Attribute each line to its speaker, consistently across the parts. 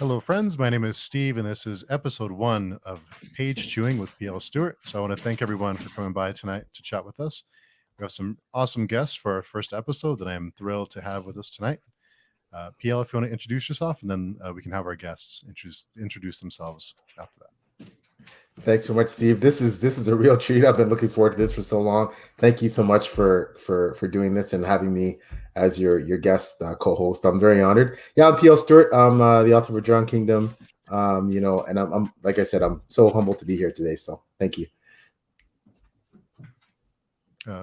Speaker 1: Hello, friends. My name is Steve, and this is episode 1 of Page Chewing with PL Stuart. So I want to thank everyone for coming by tonight to chat with us. We have some awesome guests for our first episode that I am thrilled to have with us tonight. PL, if you want to introduce yourself, and then we can have our guests introduce themselves after that.
Speaker 2: Thanks so much, Steve. This is a real treat. I've been looking forward to this for so long. Thank you so much for doing this and having me as your guest co-host. I'm very honored. Yeah, I'm PL Stuart. I'm the author of Drowned Kingdom. And I'm like I said, I'm so humbled to be here today. So thank you.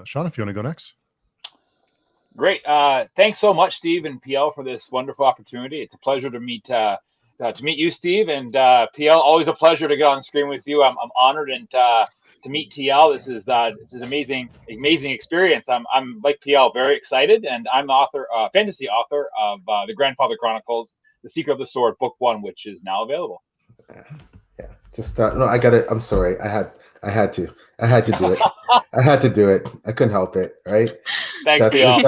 Speaker 1: Sean, if you want to go next.
Speaker 3: Great. Thanks so much, Steve and PL, for this wonderful opportunity. It's a pleasure to meet you, Steve, and PL. Always a pleasure to get on screen with you. I'm honored and to meet TL. This is amazing experience. I'm like PL, very excited, and I'm the fantasy author of the Grandfather Chronicles, The Secret of the Sword, Book 1, which is now available.
Speaker 2: Yeah. Just no, I got it. I'm sorry. I had to do it. I had to do it. I couldn't help it. Right.
Speaker 3: Thanks, PL.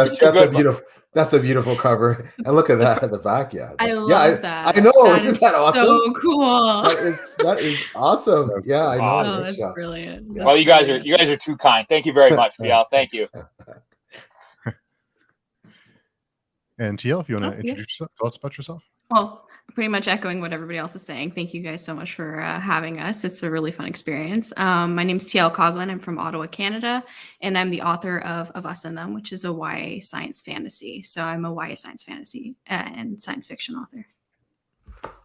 Speaker 2: That's a beautiful cover. And look at that at the back. Yeah.
Speaker 4: I love that.
Speaker 2: I know.
Speaker 4: That
Speaker 2: Isn't that awesome?
Speaker 4: So cool.
Speaker 2: That is awesome. Yeah, I know.
Speaker 4: Oh, that's brilliant.
Speaker 2: Yeah.
Speaker 3: Well, you guys are too kind. Thank you very much, PL. Thank you.
Speaker 1: And TL, if you want to introduce yourself, tell us about yourself.
Speaker 4: Well, pretty much echoing what everybody else is saying. Thank you guys so much for having us. It's a really fun experience. My name is TL Coughlin. I'm from Ottawa, Canada, and I'm the author of Us and Them, which is a YA science fantasy. So I'm a YA science fantasy and science fiction author.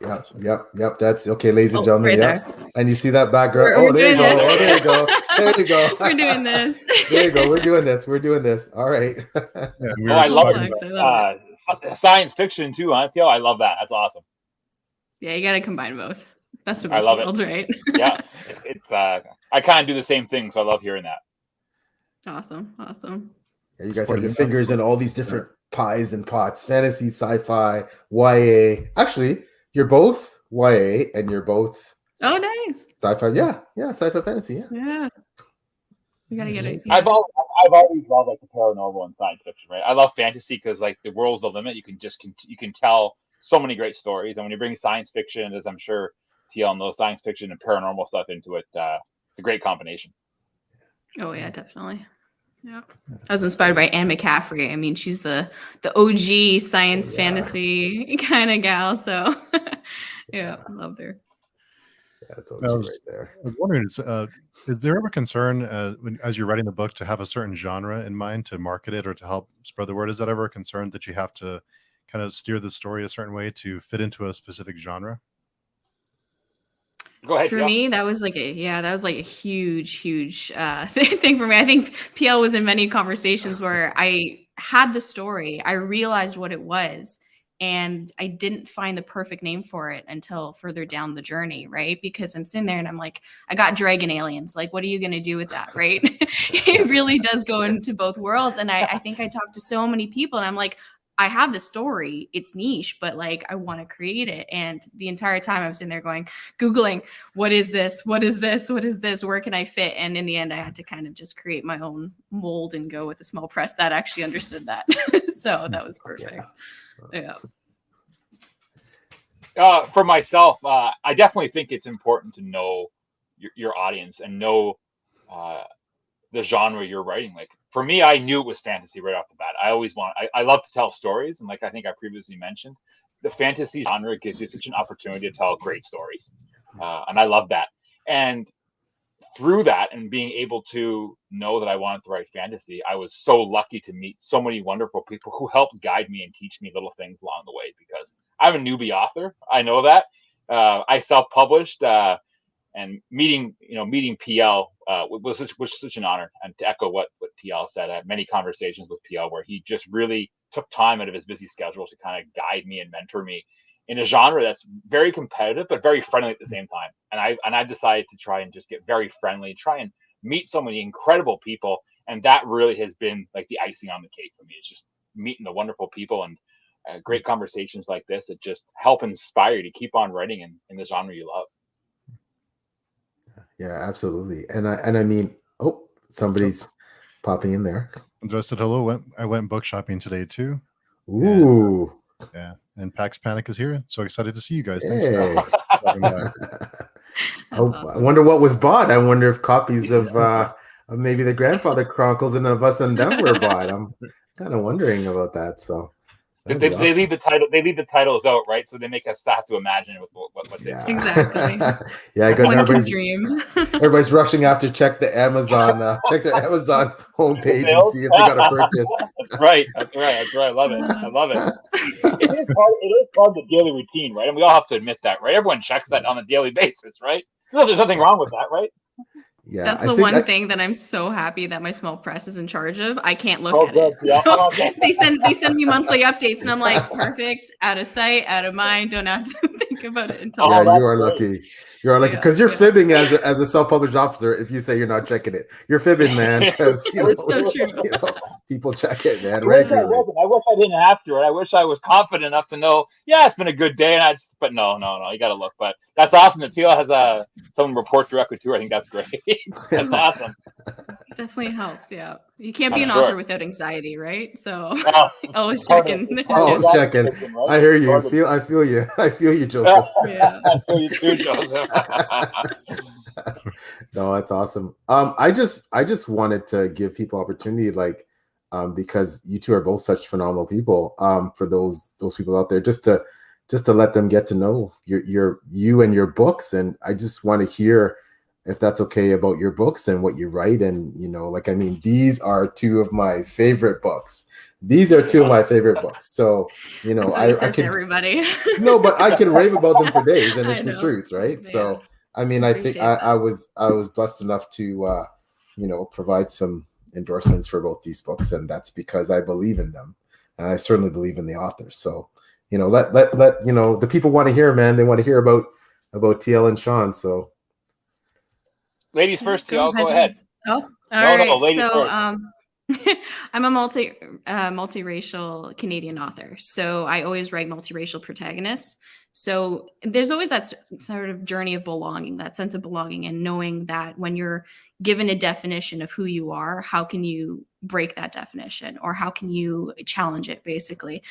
Speaker 2: Yep. That's okay, ladies and gentlemen.
Speaker 4: Right
Speaker 2: yeah. And you see that background? There you go. There you go. There you go.
Speaker 4: We're doing this.
Speaker 2: There you go. We're doing this. All right.
Speaker 3: I love it. Science fiction too, huh? TL, I love that. That's awesome.
Speaker 4: Yeah, you got to combine both. Best of
Speaker 3: both
Speaker 4: worlds, right?
Speaker 3: Yeah, it's I kind of do the same thing, so I love hearing that.
Speaker 4: Awesome.
Speaker 2: Yeah, you guys have your fingers in all these different pies and pots: fantasy, sci-fi, YA. Actually, you're both YA and you're both
Speaker 4: nice
Speaker 2: sci-fi. Yeah, sci-fi fantasy.
Speaker 4: Yeah. We gotta get it.
Speaker 3: I've always loved like the paranormal and science fiction, right? I love fantasy because like the world's the limit. You can tell so many great stories, and when you bring science fiction, as I'm sure TL knows, science fiction and paranormal stuff into it, it's a great combination.
Speaker 4: Oh yeah, definitely. Yeah, I was inspired by Anne McCaffrey. I mean, she's the OG science fantasy kind of gal. So yeah, loved her.
Speaker 2: Yeah, that's right there.
Speaker 1: I was wondering, is there ever concern as you're writing the book to have a certain genre in mind to market it or to help spread the word? Is that ever a concern that you have to kind of steer the story a certain way to fit into a specific genre?
Speaker 3: Go ahead.
Speaker 4: For me, that was like a huge thing for me. I think PL was in many conversations where I had the story, I realized what it was, and I didn't find the perfect name for it until further down the journey, right? Because I'm sitting there and I'm like, I got dragon aliens. Like, what are you going to do with that, right? It really does go into both worlds. And I think I talked to so many people and I'm like, I have the story, it's niche, but like I want to create it. And the entire time I was sitting there Googling, what is this? What is this? What is this? Where can I fit? And in the end, I had to kind of just create my own mold and go with a small press that actually understood that. So that was perfect. Yeah.
Speaker 3: For myself, I definitely think it's important to know your audience and know the genre you're writing. Like for me, I knew it was fantasy right off the bat. I love to tell stories, and like I think I previously mentioned, the fantasy genre gives you such an opportunity to tell great stories, and I love that. And through that, and being able to know that I wanted to write fantasy, I was so lucky to meet so many wonderful people who helped guide me and teach me little things along the way. Because I'm a newbie author, I know that. I self-published. And meeting PL was such an honor, and to echo what TL said, I had many conversations with PL where he just really took time out of his busy schedule to kind of guide me and mentor me in a genre that's very competitive but very friendly at the same time. And I've decided to try and just get very friendly, try and meet so many incredible people, and that really has been like the icing on the cake for me. It's just meeting the wonderful people and great conversations like this that just help inspire you to keep on writing in the genre you love.
Speaker 2: Yeah, absolutely. And I mean, somebody's popping in there.
Speaker 1: Just said hello. I went book shopping today too.
Speaker 2: Ooh.
Speaker 1: Yeah. and PAX Panic is here. So excited to see you guys. Thanks
Speaker 2: Hey.
Speaker 1: for stopping by.
Speaker 2: I wonder what was bought. I wonder if copies of maybe the Grandfather Chronicles and of Us and Them were bought. I'm kind of wondering about that. So
Speaker 3: They leave the title. They leave the titles out, right? So they make us have to imagine what they
Speaker 2: yeah.
Speaker 4: Exactly.
Speaker 2: Yeah, good.
Speaker 4: One can dream.
Speaker 2: Everybody's rushing after check their Amazon homepage and see if they got a purchase.
Speaker 3: That's right. I love it. It is part of the daily routine, right? And we all have to admit that, right? Everyone checks that on a daily basis, right? There's nothing wrong with that, right?
Speaker 2: Yeah,
Speaker 4: that's the one thing that I'm so happy that my small press is in charge of. I can't look at it.
Speaker 3: Yeah.
Speaker 4: So they send me monthly updates, and I'm like, perfect, out of sight, out of mind. Don't have to think about it until.
Speaker 2: Yeah, you are lucky. You are lucky because you're fibbing as a self-published officer. If you say you're not checking it, you're fibbing, man. Because
Speaker 4: so true.
Speaker 2: People check it, man.
Speaker 3: I wish I didn't have to. I wish I was confident enough to know. Yeah, it's been a good day, but no, you got to look. But that's awesome that Teal has someone report directly to her. I think that's great. That's awesome.
Speaker 4: Definitely helps. Yeah, you can't be an author without anxiety, right? So always checking.
Speaker 2: Always checking. I hear you. I feel you, Joseph.
Speaker 3: Yeah, I feel you too, Joseph.
Speaker 2: No, that's awesome. I just wanted to give people opportunity, because you two are both such phenomenal people. For those people out there, just to let them get to know you and your books, and I just want to hear, if that's okay, about your books and what you write. And these are two of my favorite books. So
Speaker 4: I can to everybody.
Speaker 2: No, but I can rave about them for days, and it's the truth, right?
Speaker 4: Yeah.
Speaker 2: So I think I was blessed enough to provide some endorsements for both these books, and that's because I believe in them, and I certainly believe in the authors. So let the people want to hear, man. They want to hear about TL and Sean. So
Speaker 3: ladies first, TL, go ahead.
Speaker 4: Oh, all right.
Speaker 3: Ladies first.
Speaker 4: I'm a multiracial Canadian author, so I always write multiracial protagonists. So there's always that sort of journey of belonging, that sense of belonging, and knowing that when you're given a definition of who you are, how can you break that definition, or how can you challenge it, basically.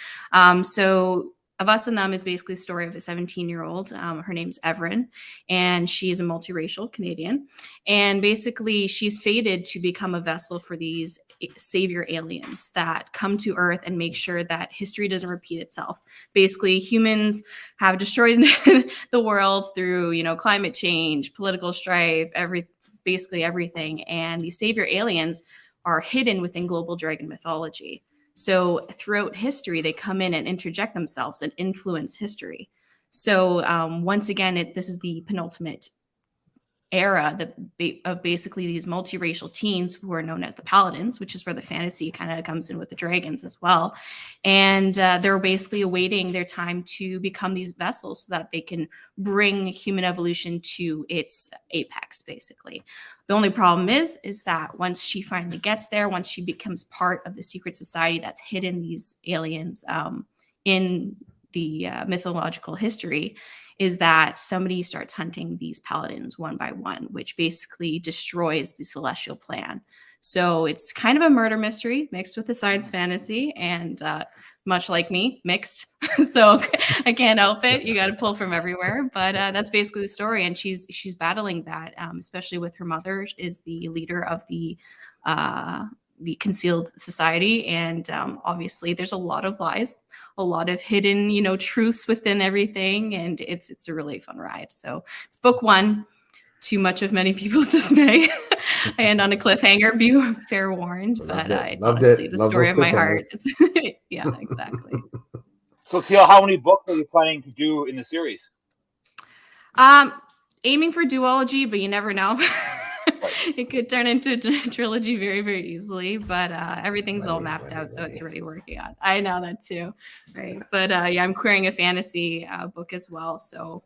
Speaker 4: So Of Us and Them is basically the story of a 17-year-old. Her name's Everin, and she's a multiracial Canadian. And basically, she's fated to become a vessel for these savior aliens that come to Earth and make sure that history doesn't repeat itself. Basically, humans have destroyed the world through, climate change, political strife, basically everything. And these savior aliens are hidden within global dragon mythology. So throughout history, they come in and interject themselves and influence history. So once again, this is the penultimate era of basically these multiracial teens who are known as the Paladins, which is where the fantasy kind of comes in with the dragons as well. And they're basically awaiting their time to become these vessels so that they can bring human evolution to its apex, basically. The only problem is that once she finally gets there, once she becomes part of the secret society that's hidden these aliens in the mythological history, is that somebody starts hunting these paladins one by one, which basically destroys the celestial plan. So it's kind of a murder mystery mixed with a science fantasy, and much like me, mixed. So I can't help it. You got to pull from everywhere. But that's basically the story. And she's battling that, especially with her mother is the leader of the concealed society. And obviously there's a lot of lies, a lot of hidden, truths within everything. And it's a really fun ride. So it's book one, too much of many people's dismay. And on a cliffhanger, be fair warned, but it's honestly the story of my heart. Yeah, exactly.
Speaker 3: So Teal, how many books are you planning to do in the series?
Speaker 4: Aiming for duology, but you never know. It could turn into a trilogy very, very easily, but everything's all mapped out, so it's already working on. I know that too, right? But yeah, I'm querying a fantasy book as well, so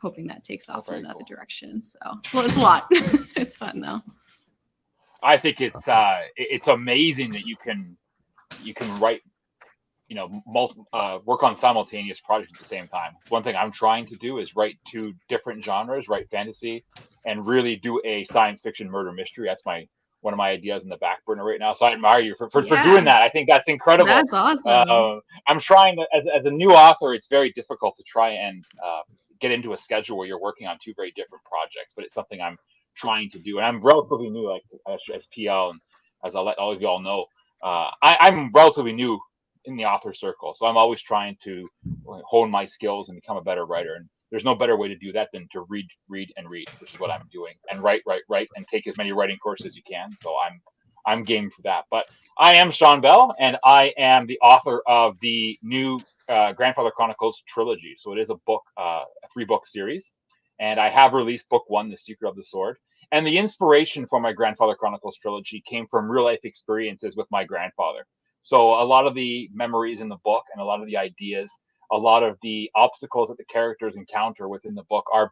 Speaker 4: hoping that takes off in another direction. So it's a lot. It's fun though.
Speaker 3: I think it's amazing that you can write, work on simultaneous projects at the same time. One thing I'm trying to do is write two different genres, write fantasy, and really do a science fiction murder mystery. That's my one of my ideas in the back burner right now. So I admire you for
Speaker 4: Yeah.
Speaker 3: doing that. I think that's incredible.
Speaker 4: That's awesome.
Speaker 3: I'm trying to, as a new author, it's very difficult to try and get into a schedule where you're working on two very different projects, but it's something I'm trying to do. And I'm relatively new, like as PL, and as I'll let all of you all know, I'm relatively new in the author circle. So I'm always trying to hone my skills and become a better writer. And there's no better way to do that than to read, and read, which is what I'm doing, and write, and take as many writing courses as you can. So I'm game for that. But I am Sean Bell, and I am the author of the new Grandfather Chronicles trilogy. So it is a book, a 3-book series, and I have released book 1, The Secret of the Sword. And the inspiration for my Grandfather Chronicles trilogy came from real life experiences with my grandfather. So a lot of the memories in the book and a lot of the ideas, a lot of the obstacles that the characters encounter within the book are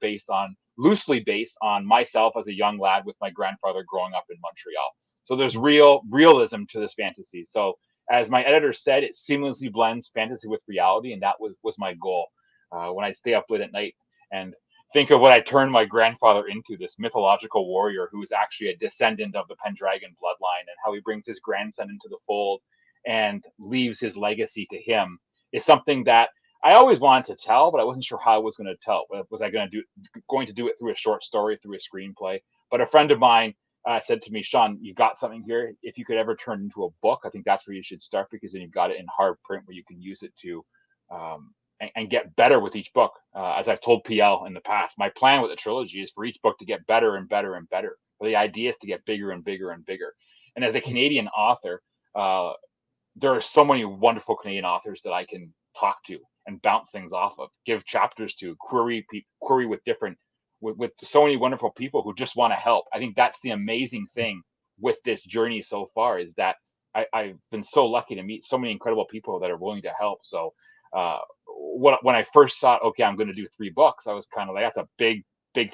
Speaker 3: loosely based on myself as a young lad with my grandfather growing up in Montreal. So there's realism to this fantasy. So as my editor said, it seamlessly blends fantasy with reality, and that was my goal. When I stay up late at night and think of what I turned my grandfather into, this mythological warrior who is actually a descendant of the Pendragon bloodline, and how he brings his grandson into the fold and leaves his legacy to him, is something that I always wanted to tell, but I wasn't sure how I was going to tell. Was I going to do it through a short story, through a screenplay? But a friend of mine said to me, Sean, you've got something here. If you could ever turn it into a book, I think that's where you should start, because then you've got it in hard print where you can use it to and get better with each book. As I've told PL in the past, my plan with the trilogy is for each book to get better and better and better. For the idea is to get bigger and bigger and bigger. And as a Canadian author, there are so many wonderful Canadian authors that I can talk to and bounce things off of, give chapters to, query with so many wonderful people who just want to help. I think that's the amazing thing with this journey so far, is that I've been so lucky to meet so many incredible people that are willing to help. So when I first thought, okay, I'm going to do 3 books, I was kind of like, that's a big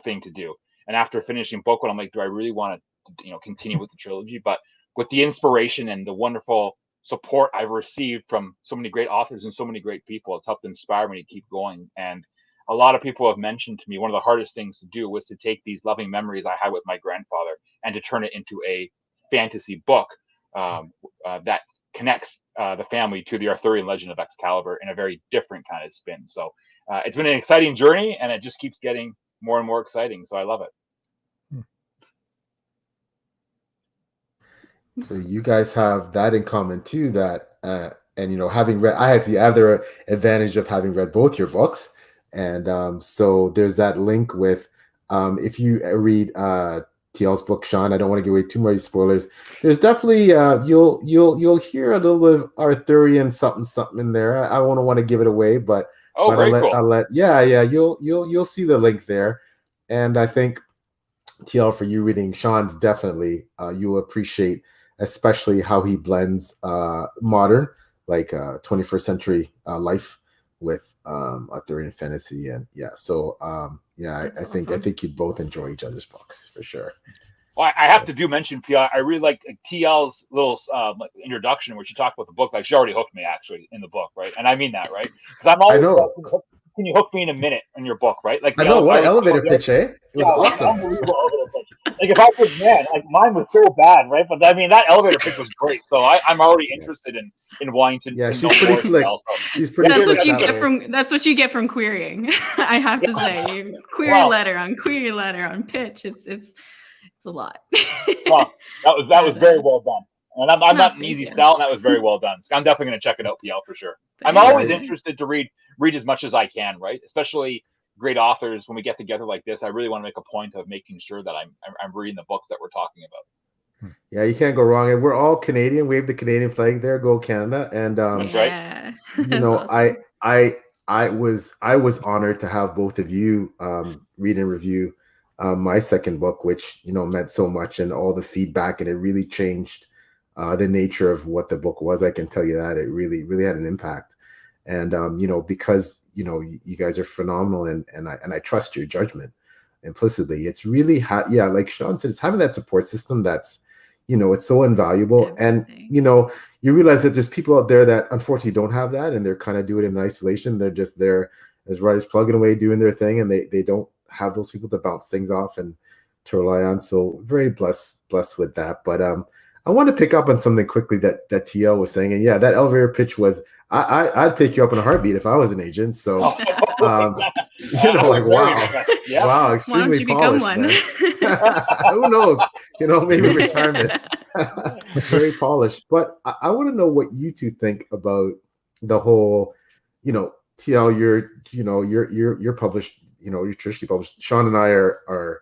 Speaker 3: thing to do. And after finishing book 1, I'm like, do I really want to continue with the trilogy? But with the inspiration and the wonderful support I've received from so many great authors and so many great people, it's helped inspire me to keep going. And a lot of people have mentioned to me one of the hardest things to do was to take these loving memories I had with my grandfather and to turn it into a fantasy book that connects the family to the Arthurian legend of Excalibur in a very different kind of spin. So it's been an exciting journey, and it just keeps getting more and more exciting. So I love it.
Speaker 2: So you guys have that in common too, that and having read, I have the advantage of having read both your books, and so there's that link with if you read TL's book, Sean, I don't want to give away too many spoilers. There's definitely you'll hear a little bit of Arthurian something in there. I won't want to give it away, but
Speaker 3: cool.
Speaker 2: You'll see the link there, and I think TL, for you reading Sean's, definitely you'll appreciate especially how he blends modern, like 21st century life with Arthurian fantasy, and I think you'd both enjoy each other's books for sure.
Speaker 3: Well, I have to mention, PL, I really like TL's little introduction where she talked about the book. Like, she already hooked me actually in the book, right? And I mean that, right? Because I'm always talking, can you hook me in a minute in your book, right? Like,
Speaker 2: I know, what an elevator pitch, eh? It was awesome.
Speaker 3: Unbelievable elevator pitch. Like, if I could, mine was so bad, right? But I mean, that elevator pitch was great. So I'm already interested in wanting to.
Speaker 2: Yeah, she's pretty slick. She's pretty.
Speaker 4: That's what you get from querying. I have to say, you query letter on pitch. It's a lot.
Speaker 3: Well, that was very well done. And I'm not an easy sell, and that was very well done. So I'm definitely going to check it out, PL, for sure. I'm always interested to read as much as I can, right? Especially great authors. When we get together like this, I really want to make a point of making sure that I'm reading the books that we're talking about.
Speaker 2: Yeah, you can't go wrong. And we're all Canadian. Wave the Canadian flag there. Go Canada. And
Speaker 3: that's right.
Speaker 2: Awesome. I was honored to have both of you read and review my second book, which meant so much, and all the feedback, and it really changed the nature of what the book was. I can tell you that it really had an impact. And because you guys are phenomenal, and I trust your judgment implicitly. It's really like Sean said, it's having that support system that's it's so invaluable. And you realize that there's people out there that unfortunately don't have that, and they're kind of doing it in isolation. They're just there as writers plugging away doing their thing, and they don't have those people to bounce things off and to rely on. So very blessed with that. But I want to pick up on something quickly that TL was saying. And yeah, that elevator pitch was, I'd pick you up in a heartbeat if I was an agent. So like, wow,
Speaker 3: yeah.
Speaker 2: wow,
Speaker 4: Why don't
Speaker 2: extremely
Speaker 4: you become
Speaker 2: polished,
Speaker 4: one?
Speaker 2: man. Who knows? Maybe retirement. Very polished. But I want to know what you two think about the whole, TL, you're published, you're traditionally published. Sean and I are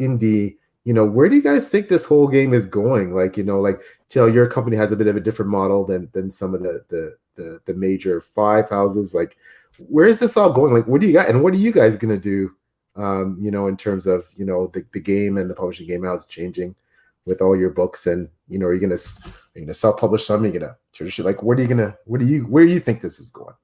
Speaker 2: indie. Where do you guys think this whole game is going? Like, TL, your company has a bit of a different model than some of the major five houses. Like, where is this all going? Like, what do you got, and what are you guys gonna do? In terms of the game and the publishing game, how it's changing with all your books, and are you gonna self-publish some? Are you gonna traditionally, like, where do you think this is going?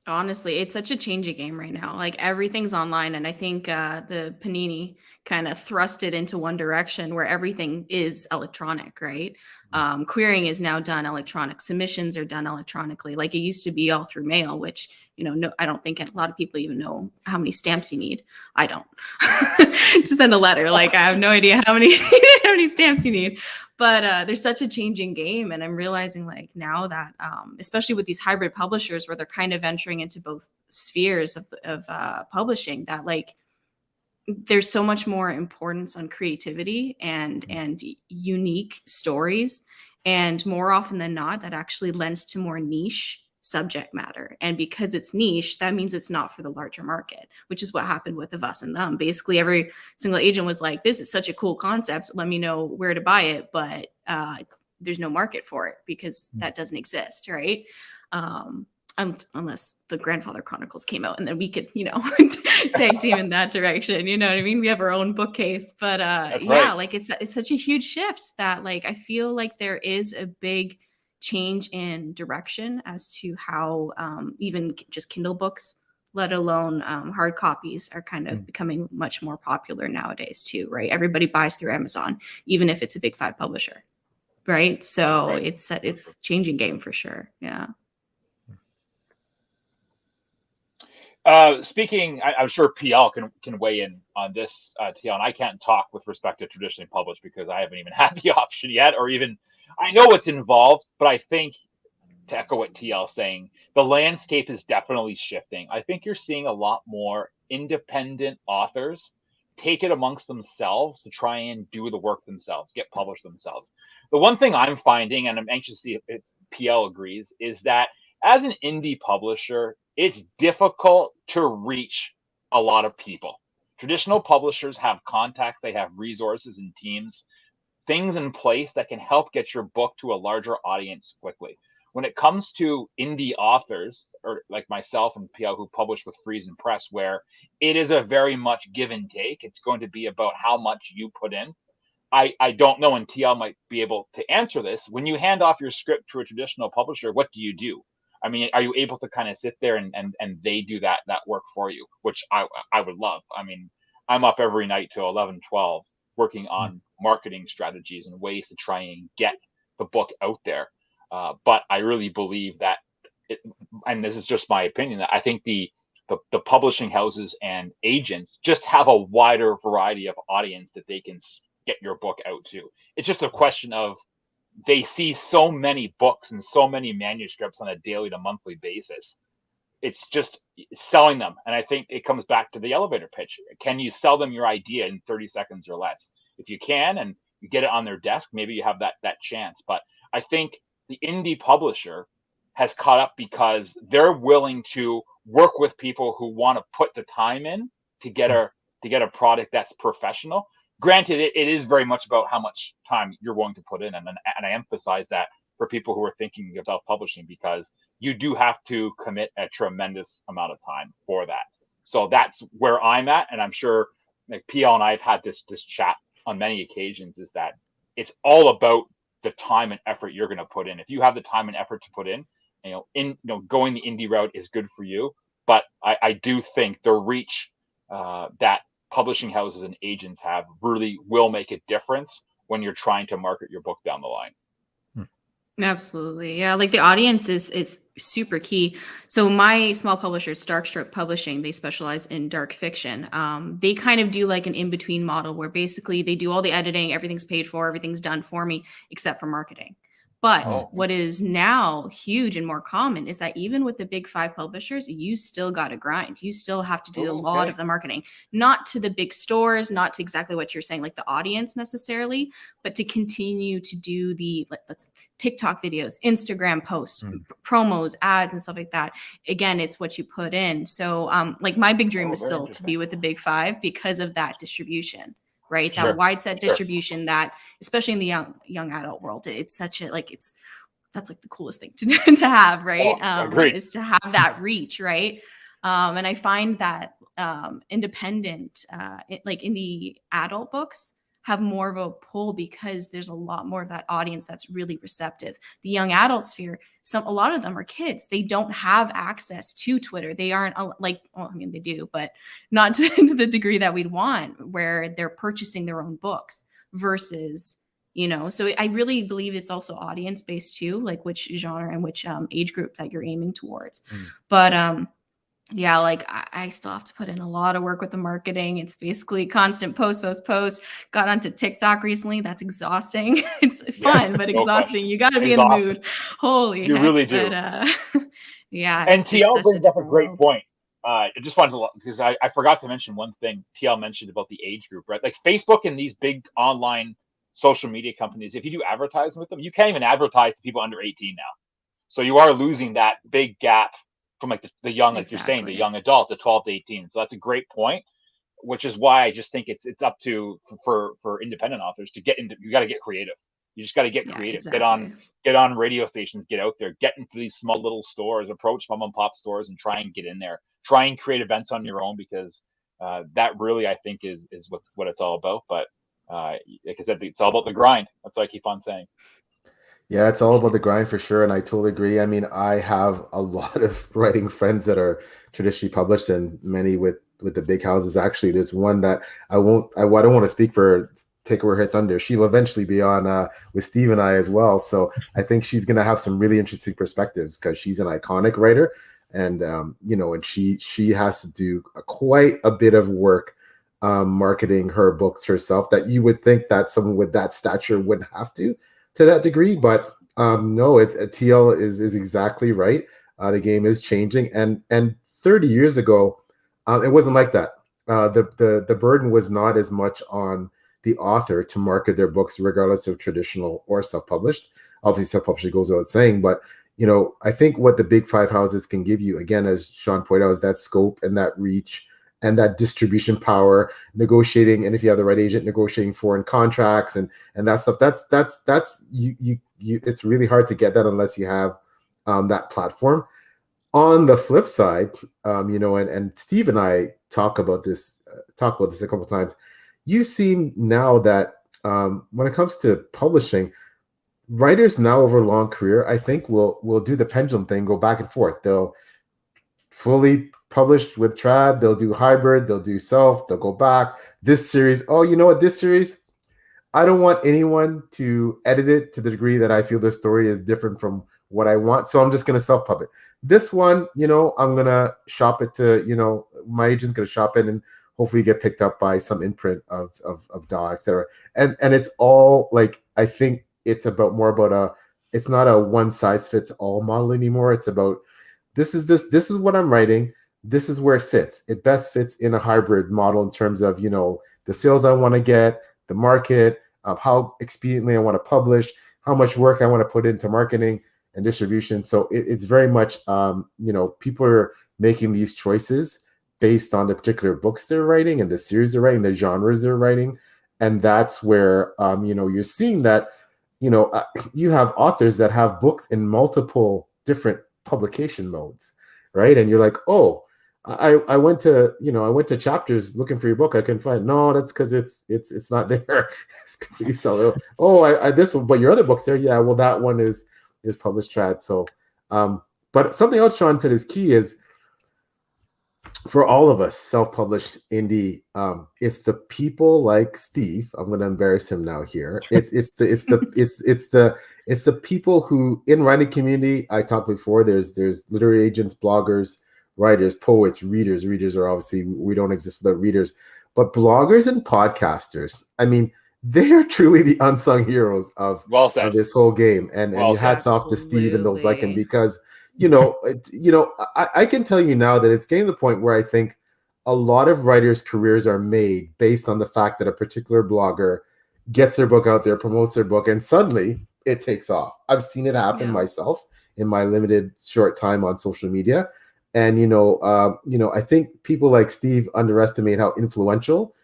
Speaker 4: Honestly, it's such a changing game right now. Like everything's online, and I think the Panini kind of thrust it into one direction where everything is electronic, right? Querying is now done electronic. Submissions are done electronically. Like it used to be all through mail, which no, I don't think a lot of people even know how many stamps you need. I don't to send a letter. Like I have no idea how many stamps you need. But there's such a changing game, and I'm realizing like now that especially with these hybrid publishers where they're kind of venturing into both spheres of publishing, that like there's so much more importance on creativity and unique stories, and more often than not that actually lends to more niche subject matter. And because it's niche, that means it's not for the larger market, which is what happened with Of Us and Them. Basically every single agent was like, this is such a cool concept, let me know where to buy it, but there's no market for it because that doesn't exist, right? Unless the Grandfather Chronicles came out, and then we could tag team in that direction, you know what I mean? We have our own bookcase. But yeah, like it's such a huge shift that like I feel like there is a big change in direction as to how even just Kindle books, let alone hard copies, are kind of becoming much more popular nowadays too, right? Everybody buys through Amazon, even if it's a big five publisher, right? So it's changing game for sure. Yeah.
Speaker 3: Speaking, I'm sure PL can weigh in on this, TL, and I can't talk with respect to traditionally published because I haven't even had the option yet, or even I know what's involved, but I think, to echo what TL saying, the landscape is definitely shifting. I think you're seeing a lot more independent authors take it amongst themselves to try and do the work themselves, get published themselves. The one thing I'm finding, and I'm anxious to see if PL agrees, is that as an indie publisher, it's difficult to reach a lot of people. Traditional publishers have contacts, they have resources and teams, things in place that can help get your book to a larger audience quickly. When it comes to indie authors, or like myself and PL who publish with Friesen Press, where it is a very much give and take, it's going to be about how much you put in. I don't know, and TL might be able to answer this. When you hand off your script to a traditional publisher, what do you do? I mean, are you able to kind of sit there and they do that work for you, which I would love. I mean, I'm up every night till 11, 12 working on marketing strategies and ways to try and get the book out there. But I really believe that, and this is just my opinion, that I think the publishing houses and agents just have a wider variety of audience that they can get your book out to. It's just a question of, they see so many books and so many manuscripts on a daily to monthly basis. It's just selling them. And I think it comes back to the elevator pitch. Can you sell them your idea in 30 seconds or less? If you can, and you get it on their desk, maybe you have that chance. But I think the indie publisher has caught up because they're willing to work with people who want to put the time in to get a product that's professional. Granted, it is very much about how much time you're willing to put in. And I emphasize that for people who are thinking of self-publishing, because you do have to commit a tremendous amount of time for that. So that's where I'm at. And I'm sure like PL and I have had this chat on many occasions, is that it's all about the time and effort you're going to put in. If you have the time and effort to put in, going the indie route is good for you. But I do think the reach that publishing houses and agents have really will make a difference when you're trying to market your book down the line.
Speaker 4: Absolutely. Yeah. Like the audience is super key. So my small publisher, Darkstroke Publishing, they specialize in dark fiction. They kind of do like an in-between model where basically they do all the editing, everything's paid for, everything's done for me, except for marketing. But
Speaker 3: Oh,
Speaker 4: what is now huge and more common is that even with the big five publishers, you still got to grind. You still have to do a lot of the marketing, not to the big stores, not to exactly what you're saying, like the audience necessarily, but to continue to do the let's TikTok videos, Instagram posts, promos, ads, and stuff like that. Again, it's what you put in. So like my big dream is
Speaker 3: very
Speaker 4: still to be with the big five because of that distribution, right?
Speaker 3: Sure.
Speaker 4: That wide set distribution that, especially in the young adult world, it's such a that's like the coolest thing to have, right?
Speaker 3: Agreed.
Speaker 4: Is to have that reach, right? And I find that independent, like indie adult books have more of a pull because there's a lot more of that audience that's really receptive. The young adult sphere, a lot of them are kids. They don't have access to Twitter. They aren't like, well, I mean, they do, but not to the degree that we'd want, where they're purchasing their own books versus, so I really believe it's also audience based too, like which genre and which age group that you're aiming towards. But yeah, like I still have to put in a lot of work with the marketing. It's basically constant post. Got onto TikTok recently. That's exhausting. It's fun, but exhausting. You got to be in the mood. Holy
Speaker 3: you
Speaker 4: heck.
Speaker 3: really do.
Speaker 4: But, yeah.
Speaker 3: And TL brings up a great
Speaker 4: world.
Speaker 3: point. I just wanted to, because I forgot to mention one thing TL mentioned about the age group, right? Like Facebook and these big online social media companies, if you do advertising with them, you can't even advertise to people under 18 now. So you are losing that big gap from like the young, like you're saying, the young adult, the 12 to 18. So that's a great point, which is why I just think it's up to for independent authors to get into. You got to get creative. You just got to get creative.
Speaker 4: Exactly.
Speaker 3: Get on radio stations. Get out there. Get into these small little stores. Approach mom and pop stores and try and get in there. Try and create events on your own, because that really, I think, is what it's all about. But like I said, it's all about the grind. That's what I keep on saying.
Speaker 2: Yeah, it's all about the grind for sure, and I totally agree. I mean, I have a lot of writing friends that are traditionally published, and many with the big houses. Actually, there's one that I don't want to speak for, take away her thunder. She'll eventually be on with Steve and I as well. So I think she's going to have some really interesting perspectives because she's an iconic writer, and and she has to do quite a bit of work marketing her books herself. That you would think that someone with that stature wouldn't have to that degree, but no, it's TL is exactly right. The game is changing, and 30 years ago, it wasn't like that. The burden was not as much on the author to market their books, regardless of traditional or self-published. Obviously, self-publishing goes without saying, but I think what the big five houses can give you, again, as Sean pointed out, is that scope and that reach and that distribution power, negotiating, and if you have the right agent, negotiating foreign contracts and that stuff. That's you. It's really hard to get that unless you have that platform. On the flip side, and Steve and I talk about this a couple of times. You see now that when it comes to publishing, writers now over a long career, I think will do the pendulum thing, go back and forth. They'll fully published with trad, they'll do hybrid, they'll do self, they'll go back. This series, oh, you know what? This series, I don't want anyone to edit it to the degree that I feel the story is different from what I want. So I'm just going to self-pub it. This one, I'm going to shop it to, my agent's going to shop it and hopefully get picked up by some imprint of DAW, etc. And it's all like, I think it's it's not a one size fits all model anymore. It's about, this is what I'm writing. This is where it fits. It best fits in a hybrid model in terms of, the sales I want to get, the market, how expediently I want to publish, how much work I want to put into marketing and distribution. So it's very much, people are making these choices based on the particular books they're writing and the series they're writing, the genres they're writing. And that's where, you're seeing that, you have authors that have books in multiple different publication modes, right? And you're like, oh, I went to Chapters looking for your book. I couldn't find. No, that's because it's not there. It's completely solo. Oh, I this one, but your other book's there. Yeah, well, that one is published trad. So, but something else Sean said is key is for all of us self-published indie. It's the people like Steve. I'm going to embarrass him now here. It's It's the people who in writing community. I talked before. There's literary agents, bloggers, writers, poets, readers. Readers are obviously, we don't exist without readers, but bloggers and podcasters, I mean, they are truly the unsung heroes of this whole game. And hats off to Steve and those like him, because I can tell you now that it's getting to the point where I think a lot of writers' careers are made based on the fact that a particular blogger gets their book out there, promotes their book, and suddenly it takes off. I've seen it happen myself in my limited short time on social media. And, I think people like Steve underestimate how influential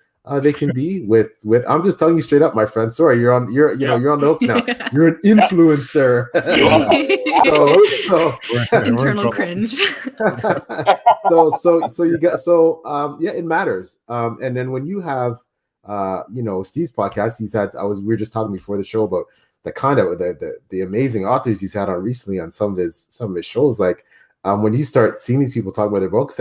Speaker 2: they can be with, I'm just telling you straight up, my friend. Sorry, you're on the hook now. You're an influencer. so
Speaker 4: internal cringe.
Speaker 2: It matters. And then when you have Steve's podcast, we were just talking before the show about the kind of the amazing authors he's had on recently on some of his shows. Like when you start seeing these people talk about their books,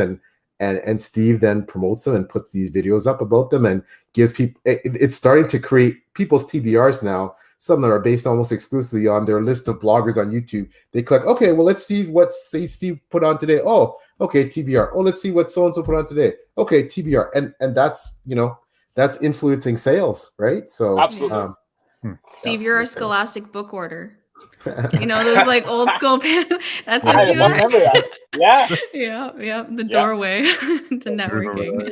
Speaker 2: and Steve then promotes them and puts these videos up about them and gives people, it's starting to create people's TBRs now. Some that are based almost exclusively on their list of bloggers on YouTube. They click, okay, well, let's see what Steve put on today. Oh, okay, TBR. Oh, let's see what so-and-so put on today. Okay, TBR. And that's, that's influencing sales, right? So
Speaker 3: absolutely.
Speaker 4: Steve, you're our Scholastic book order. Those like old school that's what you are. Yeah, the doorway to networking.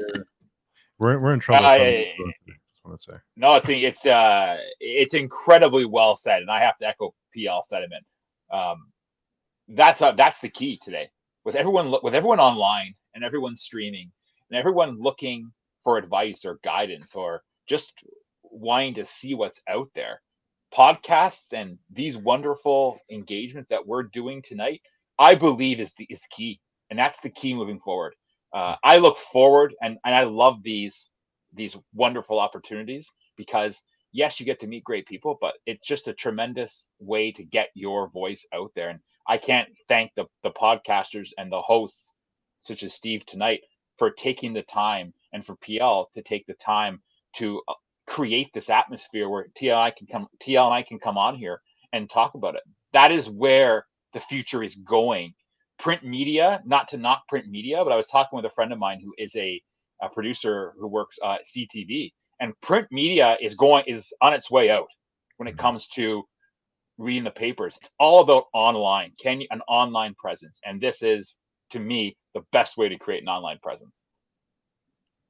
Speaker 1: We're in trouble.
Speaker 3: I want to say. No, it's incredibly well said, and I have to echo PL sentiment. That's the key today. With everyone online and everyone streaming and everyone looking for advice or guidance or just wanting to see what's out there. Podcasts and these wonderful engagements that we're doing tonight, I believe is key, and that's the key moving forward. I look forward and I love these wonderful opportunities because yes, you get to meet great people, but it's just a tremendous way to get your voice out there. And I can't thank the podcasters and the hosts such as Steve tonight for taking the time, and for PL to take the time to create this atmosphere where TL and I can come on here and talk about it. That is where the future is going. Print media, not to knock print media, but I was talking with a friend of mine who is a producer who works at CTV, and print media is on its way out when it comes to reading the papers. It's all about online. An online presence, and this is, to me, the best way to create an online presence.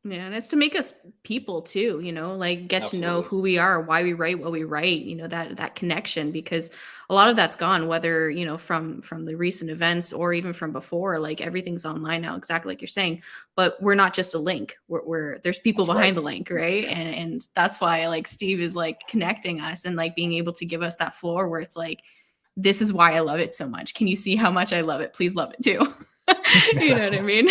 Speaker 4: Yeah, and it's to make us people too, like get to know who we are, why we write what we write, that connection, because a lot of that's gone, whether, from the recent events or even from before, like everything's online now, exactly like you're saying, but we're not just a link. There's people behind the link, right? And that's why like Steve is like connecting us and like being able to give us that floor where it's like, this is why I love it so much. Can you see how much I love it? Please love it too. You know what I mean?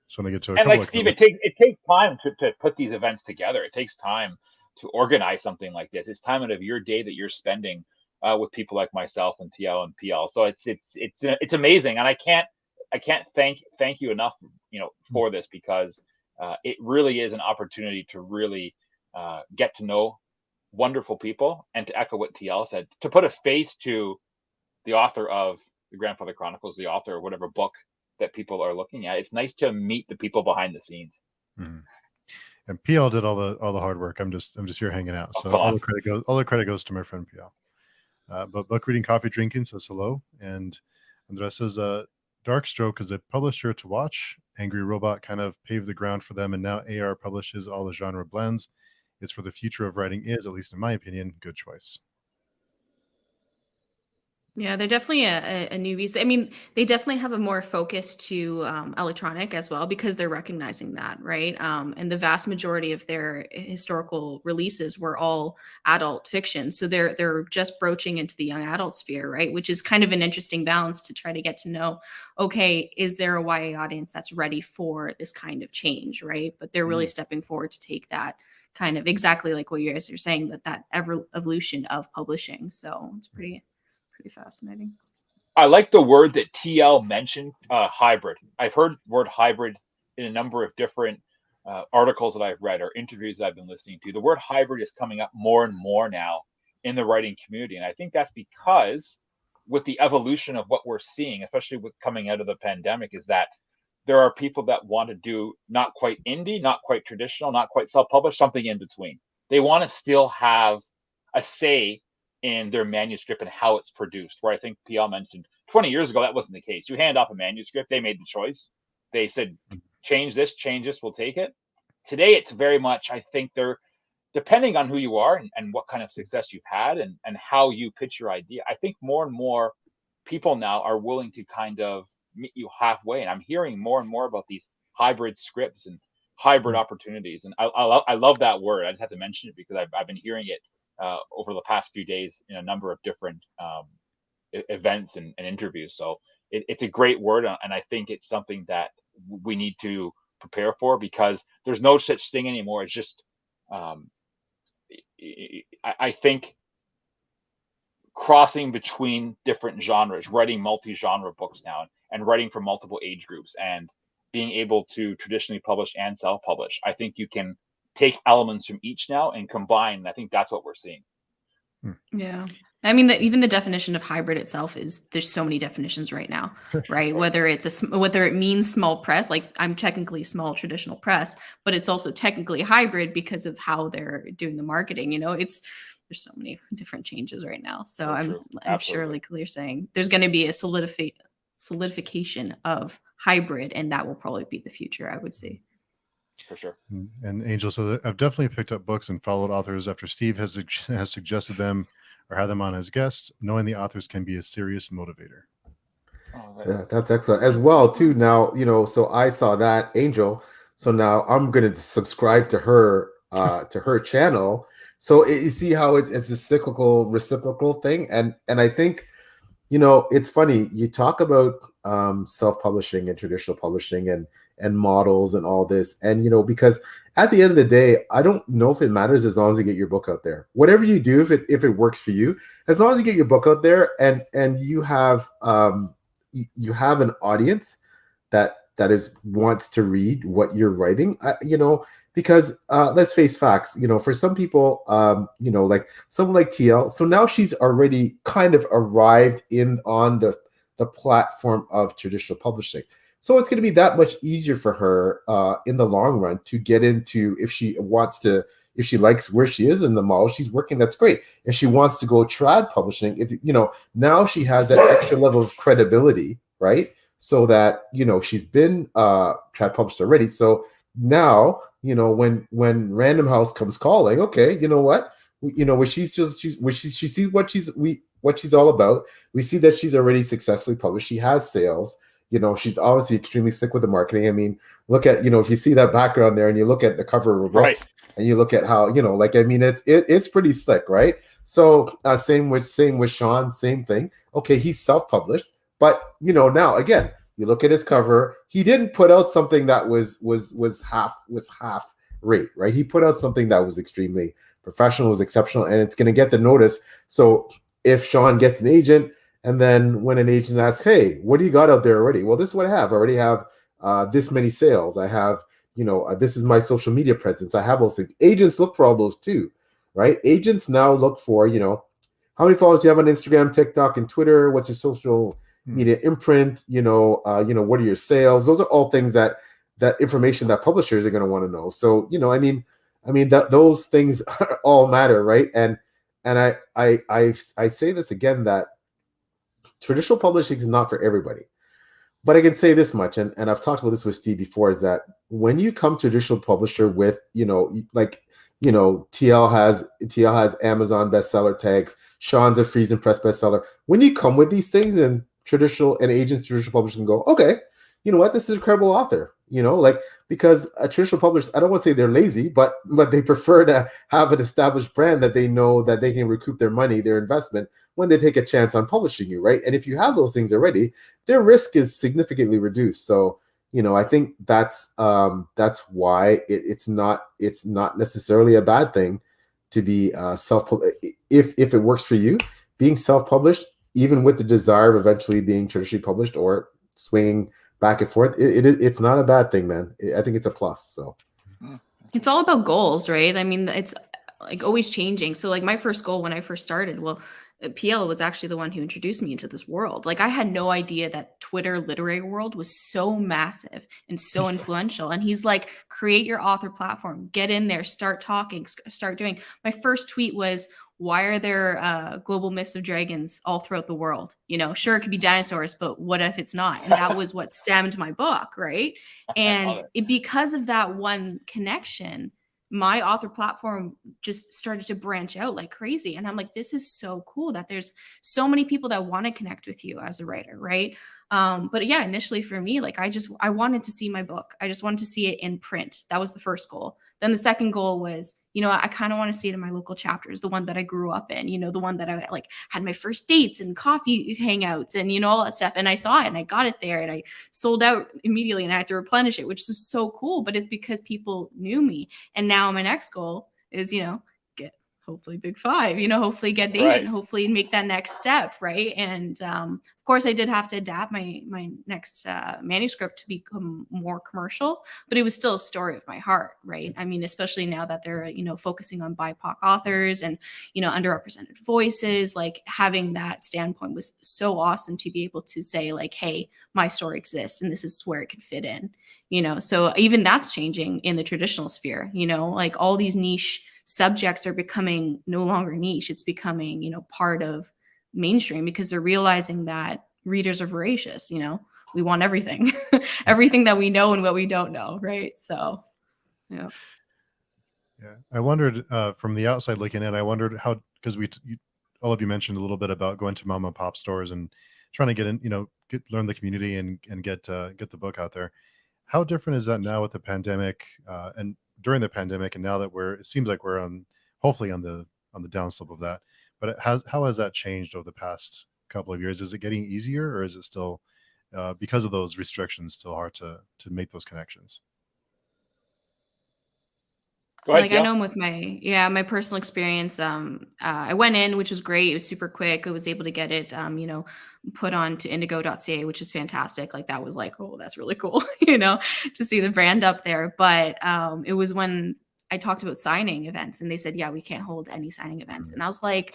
Speaker 1: So they get to
Speaker 3: and like Steve, it takes time to put these events together. It takes time to organize something like this. It's time out of your day that you're spending with people like myself and TL and PL. So it's amazing, and I can't thank you enough, for this, because it really is an opportunity to really get to know wonderful people, and to echo what TL said, to put a face to the author of The Grandfather Chronicles, the author of whatever book that people are looking at. It's nice to meet the people behind the scenes.
Speaker 1: Mm-hmm. And PL did all the hard work. I'm just here hanging out. So all the credit goes to my friend PL. But Book Reading Coffee Drinking says hello, and Andres says Darkstroke is a publisher to watch. Angry Robot kind of paved the ground for them, and now AR publishes all the genre blends. It's where the future of writing is, at least in my opinion. Good choice.
Speaker 4: Yeah, they're definitely a new beast. I mean, they definitely have a more focus to electronic as well, because they're recognizing that, right? And the vast majority of their historical releases were all adult fiction, so they're just broaching into the young adult sphere, right? Which is kind of an interesting balance to try to get to know. Okay, is there a YA audience that's ready for this kind of change, right? But they're really stepping forward to take that kind of exactly like what you guys are saying, that evolution of publishing. So it's pretty fascinating.
Speaker 3: I like the word that TL mentioned, hybrid. I've heard the word hybrid in a number of different articles that I've read or interviews that I've been listening to. The word hybrid is coming up more and more now in the writing community. And I think that's because with the evolution of what we're seeing, especially with coming out of the pandemic, is that there are people that want to do not quite indie, not quite traditional, not quite self-published, something in between. They want to still have a say in their manuscript and how it's produced, where I think PL mentioned 20 years ago, that wasn't the case. You hand off a manuscript, they made the choice. They said, change this, we'll take it. Today, it's very much, I think they're, depending on who you are and what kind of success you've had and how you pitch your idea, I think more and more people now are willing to kind of meet you halfway. And I'm hearing more and more about these hybrid scripts and hybrid opportunities. And I love that word. I just have to mention it because I've been hearing it over the past few days in a number of different events and interviews. So it's a great word. And I think it's something that we need to prepare for, because there's no such thing anymore. It's just, I think crossing between different genres, writing multi-genre books now and writing for multiple age groups and being able to traditionally publish and self-publish. I think you can take elements from each now and combine. I think that's what we're seeing.
Speaker 4: Yeah. I mean, even the definition of hybrid itself is, there's so many definitions right now, right? Whether it means small press, like I'm technically small traditional press, but it's also technically hybrid because of how they're doing the marketing. There's so many different changes right now. So I'm sure, like you're saying, there's going to be a solidification of hybrid, and that will probably be the future, I would say.
Speaker 3: For sure.
Speaker 1: And Angel, so I've definitely picked up books and followed authors after Steve has suggested them or had them on as guests. Knowing the authors can be a serious motivator.
Speaker 2: Yeah, that's excellent as well too. Now, so I saw that, Angel. So now I'm going to subscribe to her channel. So you see how it's a cyclical, reciprocal thing. And I think, it's funny. You talk about self-publishing and traditional publishing and models and all this. And, because at the end of the day, I don't know if it matters as long as you get your book out there. Whatever you do, if it works for you, as long as you get your book out there and you have an audience that wants to read what you're writing, because let's face facts, for some people, like someone like TL, so now she's already kind of arrived on the platform of traditional publishing. So it's going to be that much easier for her in the long run to get into, if she likes where she is in the model she's working, that's great. If she wants to go trad publishing, it's, now she has that extra level of credibility, right? So that, she's been trad published already. So now, when Random House comes calling, okay, you know what? Where she sees what she's all about. We see that she's already successfully published. She has sales. She's obviously extremely slick with the marketing. I mean, look at, if you see that background there and you look at the cover of her book, right, and you look at how, it's pretty slick, right? So same with Sean, same thing. Okay, he's self-published, but now again, you look at his cover, he didn't put out something that was half rate, right? He put out something that was extremely professional, was exceptional, and it's going to get the notice. So if Sean gets an agent, and then when an agent asks, hey, what do you got out there already? Well, this is what I have. I already have this many sales. I have, this is my social media presence. I have those things. Agents look for all those too, right? Agents now look for, how many followers do you have on Instagram, TikTok, and Twitter? What's your social media imprint? What are your sales? Those are all things that information that publishers are going to want to know. So, that those things all matter, right? And I say this again, that traditional publishing is not for everybody. But I can say this much, and I've talked about this with Steve before, is that when you come traditional publisher with, TL has Amazon bestseller tags, Sean's a Freeze and Press bestseller. When you come with these things, and agents traditional publishing go, okay, you know what, this is a credible author, because a traditional publisher, I don't want to say they're lazy, but they prefer to have an established brand that they know that they can recoup their money, their investment, when they take a chance on publishing you, right? And if you have those things already, their risk is significantly reduced. So, I think that's why it's not necessarily a bad thing to be if it works for you, being self-published, even with the desire of eventually being traditionally published or swinging back and forth, it's not a bad thing, man. I think it's a plus. So
Speaker 4: it's all about goals, right? I mean, it's like always changing. So like my first goal when I first started, well, PL was actually the one who introduced me into this world. Like I had no idea that Twitter literary world was so massive and so influential. And he's like, create your author platform, get in there, start talking, start doing. My first tweet was, why are there global myths of dragons all throughout the world? You know, sure, it could be dinosaurs, but what if it's not? And that was what stemmed my book, right? And because of that one connection, my author platform just started to branch out like crazy. And I'm like, this is so cool that there's so many people that want to connect with you as a writer, right? But yeah, initially for me, like I wanted to see my book. I just wanted to see it in print. That was the first goal. Then the second goal was, you know, I kind of want to see it in my local chapters, the one that I grew up in, you know, the one that I like had my first dates and coffee hangouts and, you know, all that stuff. And I saw it and I got it there and I sold out immediately and I had to replenish it, which is so cool. But it's because people knew me. And now my next goal is, you know, get hopefully Big 5, you know, hopefully get Nation, hopefully make that next step. Right. And of course, I did have to adapt my next manuscript to become more commercial, but it was still a story of my heart, right? I mean, especially now that they're, you know, focusing on BIPOC authors and, you know, underrepresented voices, like having that standpoint was so awesome to be able to say like, hey, my story exists and this is where it can fit in, you know? So even that's changing in the traditional sphere, you know, like all these niche subjects are becoming no longer niche. It's becoming, you know, part of mainstream because they're realizing that readers are voracious. You know, we want everything, everything that we know and what we don't know, right? So, yeah.
Speaker 1: I wondered from the outside looking in, I wondered how, because all of you mentioned a little bit about going to mom and pop stores and trying to get in, you know, learn the community and get the book out there. How different is that now with the pandemic and during the pandemic, and now that it seems like we're hopefully on the downslope of that. But how has that changed over the past couple of years? Is it getting easier, or is it still, because of those restrictions, still hard to make those connections?
Speaker 3: Go ahead,
Speaker 4: like
Speaker 3: Jill.
Speaker 4: I know with my personal experience, I went in, which was great. It was super quick. I was able to get it, you know, put on to indigo.ca, which is fantastic. Like that was like, oh, that's really cool, you know, to see the brand up there. But it was when I talked about signing events and they said, yeah, we can't hold any signing events. And I was like,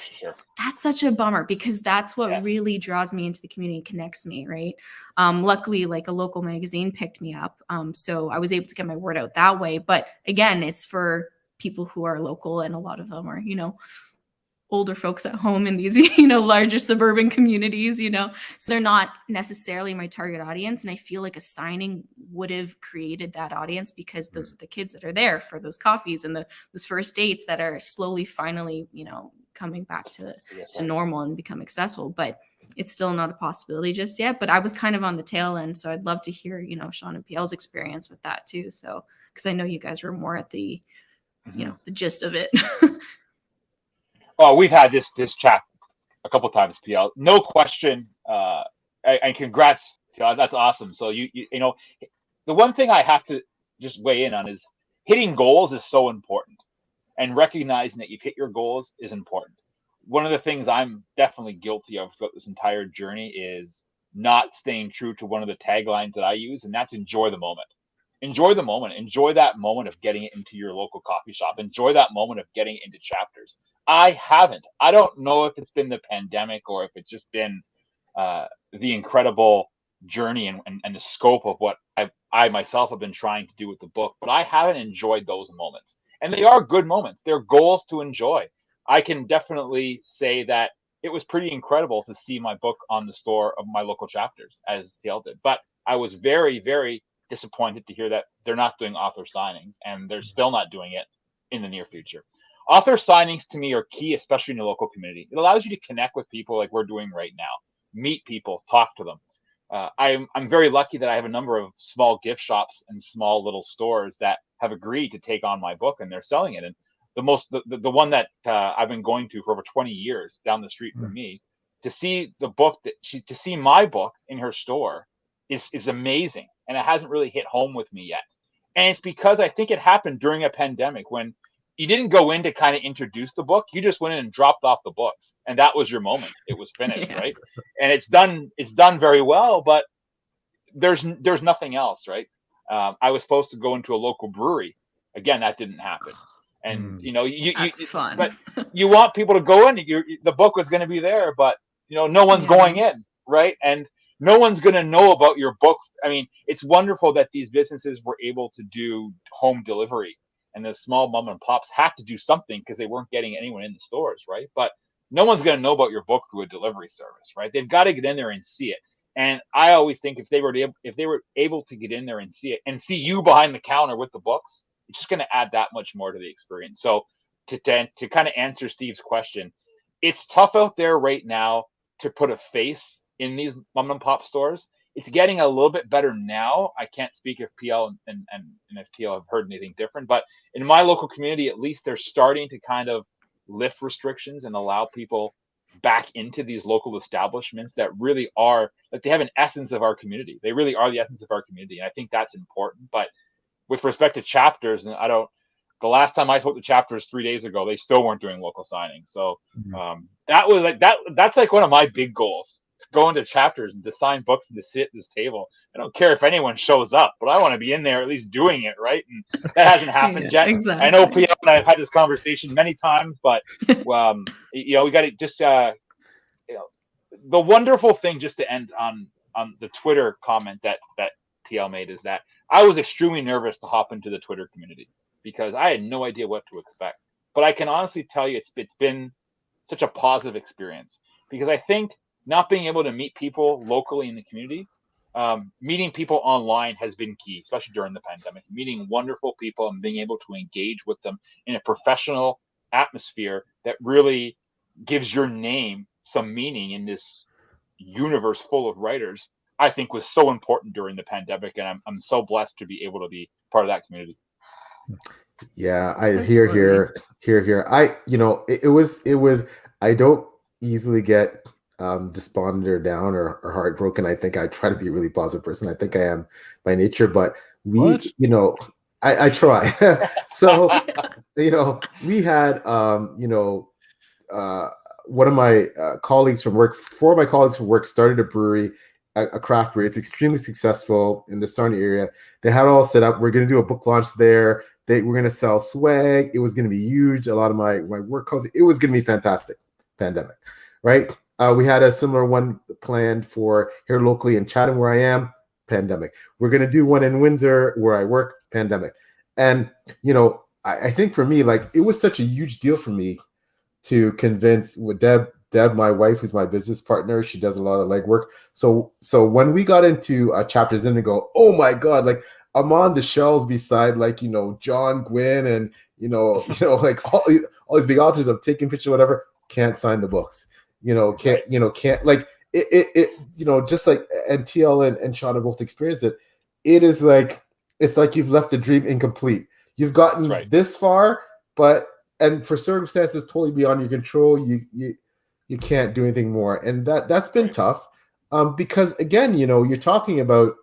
Speaker 4: that's such a bummer because that's what really draws me into the community and connects me, right? Luckily, like a local magazine picked me up. So I was able to get my word out that way. But again, it's for people who are local and a lot of them are, you know, older folks at home in these, you know, larger suburban communities, you know, so they're not necessarily my target audience. And I feel like a signing would have created that audience because those are the kids that are there for those coffees and those first dates that are slowly, finally, you know, coming back to normal and become accessible. But it's still not a possibility just yet. But I was kind of on the tail end. So I'd love to hear, you know, Sean and PL's experience with that too. So, because I know you guys were more at the, you know, the gist of it.
Speaker 3: Oh, we've had this chat a couple times, PL. No question. And congrats, PL. That's awesome. So you know, the one thing I have to just weigh in on is hitting goals is so important, and recognizing that you've hit your goals is important. One of the things I'm definitely guilty of throughout this entire journey is not staying true to one of the taglines that I use, and that's enjoy the moment. Enjoy the moment. Enjoy that moment of getting it into your local coffee shop. Enjoy that moment of getting it into chapters. I haven't. I don't know if it's been the pandemic or if it's just been the incredible journey and the scope of what I myself have been trying to do with the book, but I haven't enjoyed those moments. And they are good moments. They're goals to enjoy. I can definitely say that it was pretty incredible to see my book on the store of my local chapters, as TL did. But I was very, very disappointed to hear that they're not doing author signings, and they're still not doing it in the near future. Author signings to me are key, especially in your local community. It allows you to connect with people like we're doing right now, meet people, talk to them. I'm very lucky that I have a number of small gift shops and small little stores that have agreed to take on my book, and they're selling it. And the one that I've been going to for over 20 years down the street from me, to see the book to see my book in her store is amazing. And it hasn't really hit home with me yet. And it's because I think it happened during a pandemic when you didn't go in to kind of introduce the book. You just went in and dropped off the books. And that was your moment. It was finished, right? And it's done very well, but there's nothing else, right? I was supposed to go into a local brewery. Again, that didn't happen. And
Speaker 4: That's fun.
Speaker 3: but you want people to go in. The book was going to be there, but no one's going in, right? And no one's going to know about your book. I mean, it's wonderful that these businesses were able to do home delivery, and the small mom and pops had to do something because they weren't getting anyone in the stores, right? But no one's going to know about your book through a delivery service, right? They've got to get in there and see it. And I always think if they were able to get in there and see it and see you behind the counter with the books, it's just going to add that much more to the experience. So to kind of answer Steve's question, it's tough out there right now to put a face in these mom and pop stores. It's getting a little bit better now. I can't speak if PL and if PL have heard anything different, but in my local community, at least, they're starting to kind of lift restrictions and allow people back into these local establishments that really are, like, they have an essence of our community. They really are the essence of our community. And I think that's important. But with respect to chapters, and the last time I spoke to chapters 3 days ago, they still weren't doing local signings. So that was like, that's like one of my big goals, to go into chapters and to sign books and to sit at this table. I don't care if anyone shows up, but I want to be in there at least doing it, right? And that hasn't happened yet. Exactly. I know PL and I have had this conversation many times, but we got to just the wonderful thing, just to end on the Twitter comment that TL made, is that I was extremely nervous to hop into the Twitter community because I had no idea what to expect. But I can honestly tell you it's been such a positive experience, because I think not being able to meet people locally in the community, meeting people online has been key, especially during the pandemic. Meeting wonderful people and being able to engage with them in a professional atmosphere that really gives your name some meaning in this universe full of writers, I think was so important during the pandemic. And I'm so blessed to be able to be part of that community.
Speaker 2: Yeah, I hear. It was, I don't easily get despondent or down or heartbroken. I think I try to be a really positive person. I think I am by nature, but I try. So, we had, one of my colleagues from work, four of my colleagues from work started a brewery, a craft brewery. It's extremely successful in the Sarnia area. They had it all set up. We're going to do a book launch there. We're going to sell swag. It was going to be huge. A lot of my work colleagues, it was going to be fantastic. Pandemic, right? We had a similar one planned for here locally in Chatham, where I am. Pandemic. We're going to do one in Windsor, where I work. Pandemic. And, I think for me, like, it was such a huge deal for me to convince with Deb, my wife, who's my business partner. She does a lot of legwork. So when we got into chapters in and go, oh my God, like, I'm on the shelves beside, like, John Gwynn and, like all these big authors have taken pictures, whatever, can't sign the books, can't like it, just like, and TL and Sean have both experienced it. It is like, it's like you've left the dream incomplete. You've gotten this far, and for circumstances totally beyond your control, you can't do anything more. And that's been tough. Because again, you're talking about,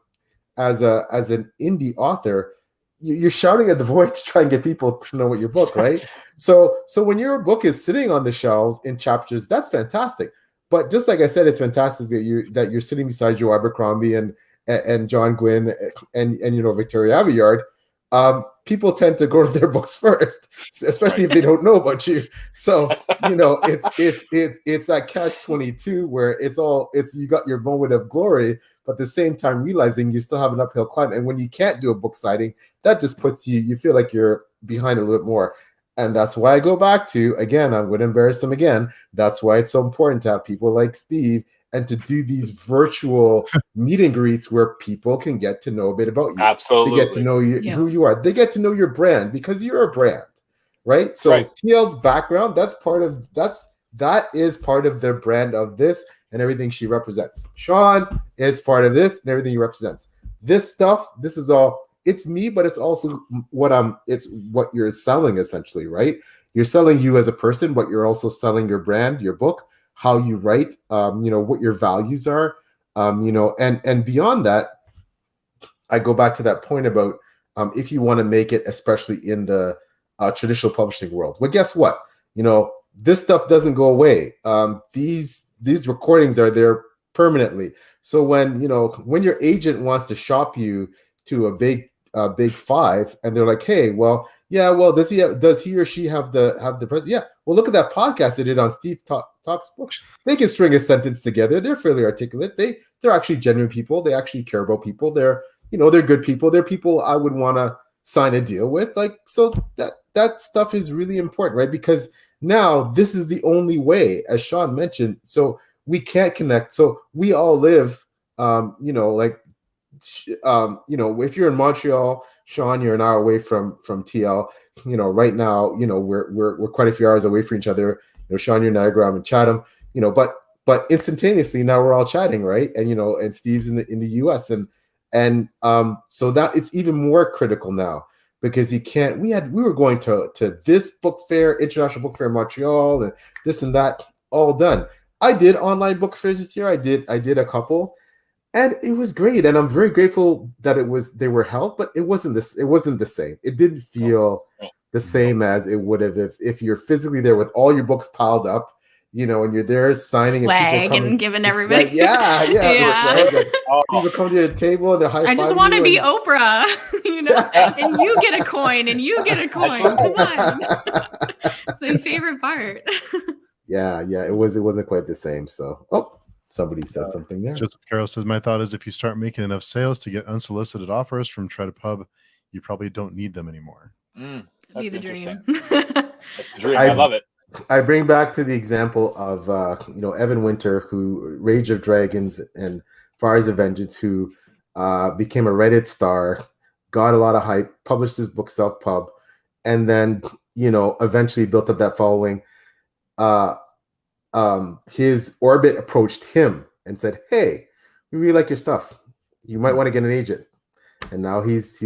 Speaker 2: as an indie author, you're shouting at the void to try and get people to know what your book, right? So when your book is sitting on the shelves in chapters, that's fantastic. But just like I said, it's fantastic that you're sitting beside Joe Abercrombie and John Gwynn and Victoria Aveyard. People tend to go to their books first, especially if they don't know about you. So it's that catch-22 where you got your moment of glory, but at the same time realizing you still have an uphill climb. And when you can't do a book signing, that just puts you feel like you're behind a little bit more. And that's why I go back to, again, I'm going to embarrass them again. That's why it's so important to have people like Steve and to do these virtual meet and greets where people can get to know a bit about you.
Speaker 3: Absolutely.
Speaker 2: They get to know who you are. They get to know your brand because you're a brand, right? So TL's background, that is part of the brand of this and everything she represents. Sean is part of this and everything he represents. This stuff, this is all, it's me, but it's also it's what you're selling essentially, right? You're selling you as a person, but you're also selling your brand, your book, how you write, what your values are, and beyond that, I go back to that point about if you want to make it, especially in the traditional publishing world. Well, guess what? This stuff doesn't go away. These recordings are there permanently. So when your agent wants to shop you to a big five, and they're like, hey, well, Yeah, well, does he or she have the presence? Yeah. Well, look at that podcast they did on Steve Talks Books. They can string a sentence together. They're fairly articulate. They're actually genuine people. They actually care about people. They're good people. They're people I would want to sign a deal with. Like, so that stuff is really important, right? Because now this is the only way, as Sean mentioned. So we can't connect. So we all live, if you're in Montreal, Sean, you're an hour away from TL. Right now, we're quite a few hours away from each other. Sean, you're in Niagara, I'm in Chatham. But instantaneously now we're all chatting, right? And and Steve's in the US, and so that it's even more critical now because he can't. We were going to this book fair, international book fair in Montreal, and this and that, all done. I did online book fairs this year. I did a couple. And it was great, and I'm very grateful that they were held, but it wasn't the same. It didn't feel the same as it would have if you're physically there with all your books piled up, and you're there signing
Speaker 4: swag and giving everybody.
Speaker 2: Yeah. People come to your table and they're high-fiving.
Speaker 4: I just want to be Oprah, and you get a coin, and you get a coin. Come on, it's my favorite part.
Speaker 2: Yeah, it wasn't quite the same. So, somebody said something there.
Speaker 1: Joseph Carroll says, my thought is if you start making enough sales to get unsolicited offers from SelfPub, you probably don't need them anymore.
Speaker 4: That'd be the dream.
Speaker 3: That's the dream. I love it.
Speaker 2: I bring back to the example of Evan Winter, who Rage of Dragons and Fires of Vengeance, who became a Reddit star, got a lot of hype, published his book SelfPub, and then eventually built up that following. His Orbit approached him and said, "Hey, we really like your stuff. You might want to get an agent." And now he's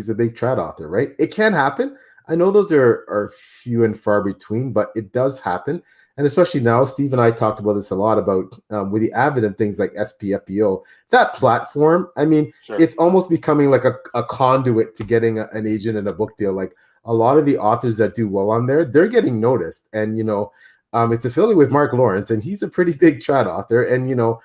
Speaker 2: a big trad author, right? It can happen. I know those are few and far between, but it does happen. And especially now, Steve and I talked about this a lot about with the Avid and things like SPFBO, that platform. I mean, It's almost becoming like a conduit to getting an agent and a book deal. Like a lot of the authors that do well on there, they're getting noticed. And, it's affiliated with Mark Lawrence, and he's a pretty big trad author. And the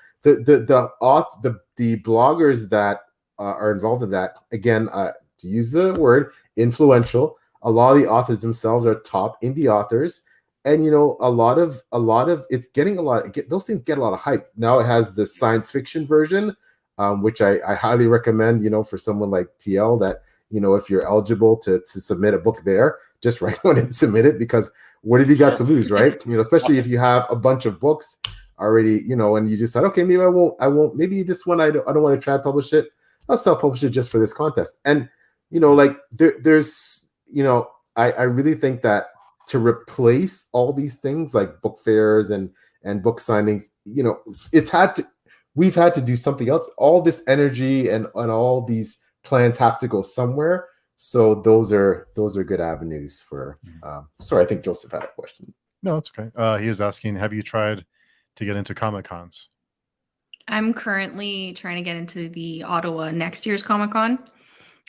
Speaker 2: bloggers that are involved in that, again, to use the word influential, a lot of the authors themselves are top indie authors, and a lot of it's getting those things get a lot of hype. Now it has the science fiction version, which I highly recommend. For someone like TL that if you're eligible to submit a book there, just write one and submit it, because what have you got to lose, right? Especially if you have a bunch of books already, and you decide, okay, maybe I won't, maybe this one I don't want to trad publish it. I'll self-publish it just for this contest. And there's I really think that to replace all these things like book fairs and book signings, we've had to do something else. All this energy and all these plans have to go somewhere. So those are good avenues for. Sorry, I think Joseph had a question.
Speaker 1: No, it's okay. He is asking, have you tried to get into Comic Cons?
Speaker 4: I'm currently trying to get into the Ottawa next year's Comic Con.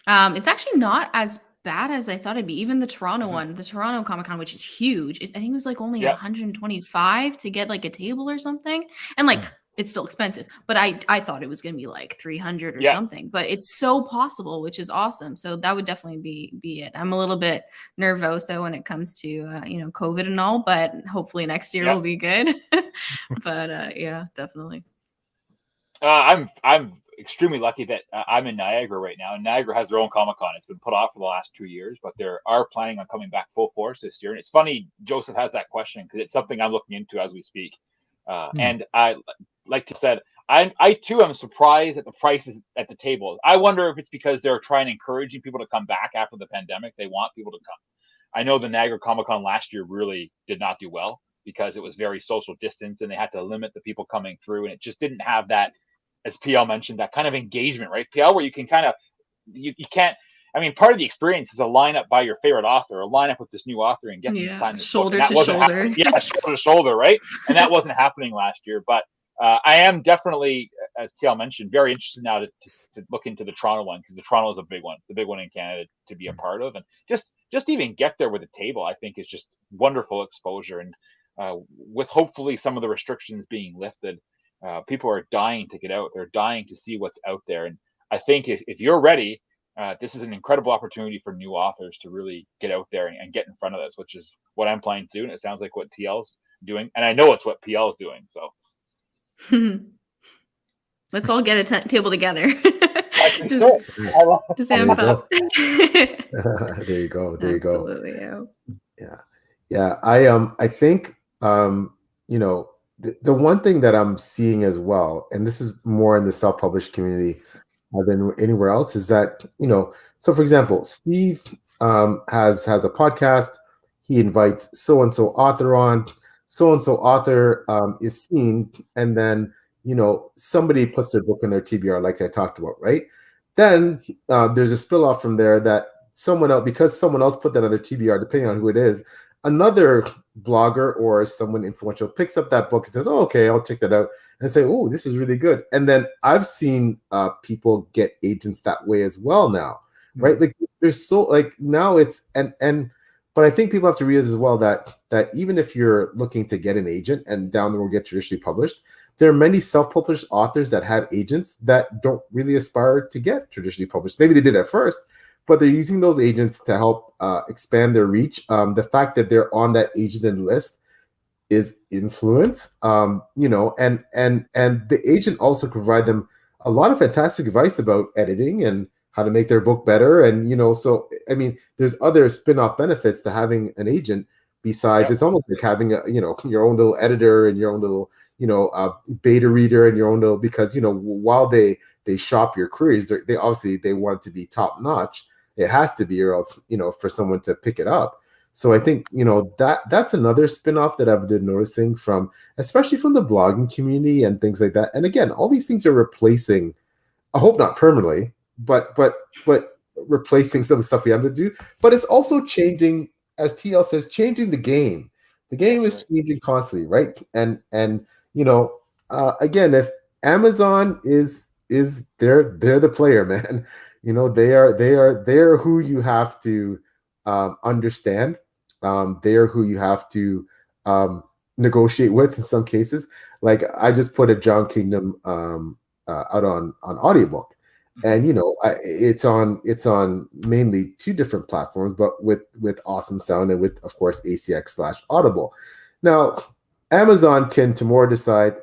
Speaker 4: It's actually not as bad as I thought it'd be. Even the Toronto one, the Toronto Comic Con, which is huge. I think it was like only 125 to get like a table or something, and like. It's still expensive, but I thought it was going to be like 300 or something, but it's so possible, which is awesome. So that would definitely be it. I'm a little bit nervoso when it comes to, COVID and all, but hopefully next year will be good. But yeah, definitely.
Speaker 3: I'm extremely lucky that I'm in Niagara right now, and Niagara has their own Comic-Con. It's been put off for the last 2 years, but they are planning on coming back full force this year. And it's funny, Joseph has that question because it's something I'm looking into as we speak. And I, like you said, I too am surprised at the prices at the tables. I wonder if it's because they're trying to encourage people to come back after the pandemic. They want people to come. I know the Niagara Comic Con last year really did not do well because it was very social distance and they had to limit the people coming through, and it just didn't have that, as PL mentioned, that kind of engagement, right? PL, where you can kind of, you can't. I mean, part of the experience is a line up by your favorite author, a line up with this new author and get them to sign this
Speaker 4: shoulder
Speaker 3: book.
Speaker 4: to shoulder.
Speaker 3: Yeah, shoulder to shoulder, right? And that wasn't happening last year. But I am definitely, as TL mentioned, very interested now to look into the Toronto one, because the Toronto is a big one. It's a big one in Canada to be a part of. And just even get there with a table, I think, is just wonderful exposure. And with hopefully some of the restrictions being lifted, people are dying to get out. They're dying to see what's out there. And I think if you're ready, this is an incredible opportunity for new authors to really get out there and get in front of this, which is what I'm planning to do. And it sounds like what TL's doing. And I know it's what PL is doing. So
Speaker 4: let's all get a table together.
Speaker 3: just
Speaker 4: amp up.
Speaker 2: There you go. There
Speaker 4: Absolutely,
Speaker 2: you go. Yeah. I think, you know, the one thing that I'm seeing as well, and this is more in the self-published community than anywhere else, is that, you know, so for example, Steve has a podcast. He invites so-and-so author on. So-and-so author is seen, and then, you know, somebody puts their book in their TBR, like I talked about, right? Then there's a spill-off from there that someone else, because someone else put that on their TBR, depending on who it is, another blogger or someone influential picks up that book and says, oh, okay, I'll check that out, and say, oh, this is really good. And then I've seen people get agents that way as well now, right? Like there's so, like, now it's, but I think people have to realize as well that even if you're looking to get an agent and down the road get traditionally published, there are many self-published authors that have agents that don't really aspire to get traditionally published. Maybe they did at first, but they're using those agents to help expand their reach. The fact that they're on that agent list is influence, you know, and the agent also provide them a lot of fantastic advice about editing and how to make their book better. And, you know, so, I mean, there's other spin-off benefits to having an agent besides, It's almost like having a, you know, your own little editor and your own little, you know, beta reader and your own little, because, you know, while they shop your queries, they obviously, they want it to be top notch. It has to be, or else, you know, for someone to pick it up. So I think, you know, that's another spin-off that I've been noticing from, especially from the blogging community and things like that. And again, all these things are replacing, I hope not permanently, but replacing some of the stuff we have to do. But it's also changing, as TL says, changing the game. The game is changing constantly, right? And you know, again, if Amazon is they're the player, man. You know, they're who you have to understand. They're who you have to negotiate with in some cases. Like I just put a John Kingdom out on audiobook, and you know, it's on mainly 2 different platforms, but with awesome sound and with, of course, ACX/Audible. Now, Amazon can tomorrow decide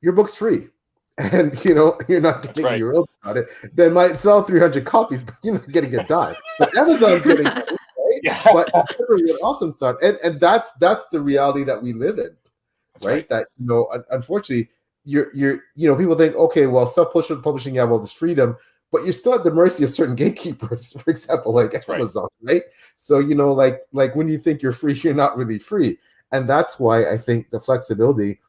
Speaker 2: your book's free, and you know you're not getting a euro about it. They might sell 300 copies, but you're not getting a dime. But Amazon's getting it, right? Yeah. But it's really awesome stuff, and that's the reality that we live in, right? That, you know, unfortunately, you're you know, people think, okay, well, self-publishing, you have all this freedom, but you're still at the mercy of certain gatekeepers, for example, like Amazon, right? So, you know, like when you think you're free, you're not really free. And that's why I think the flexibility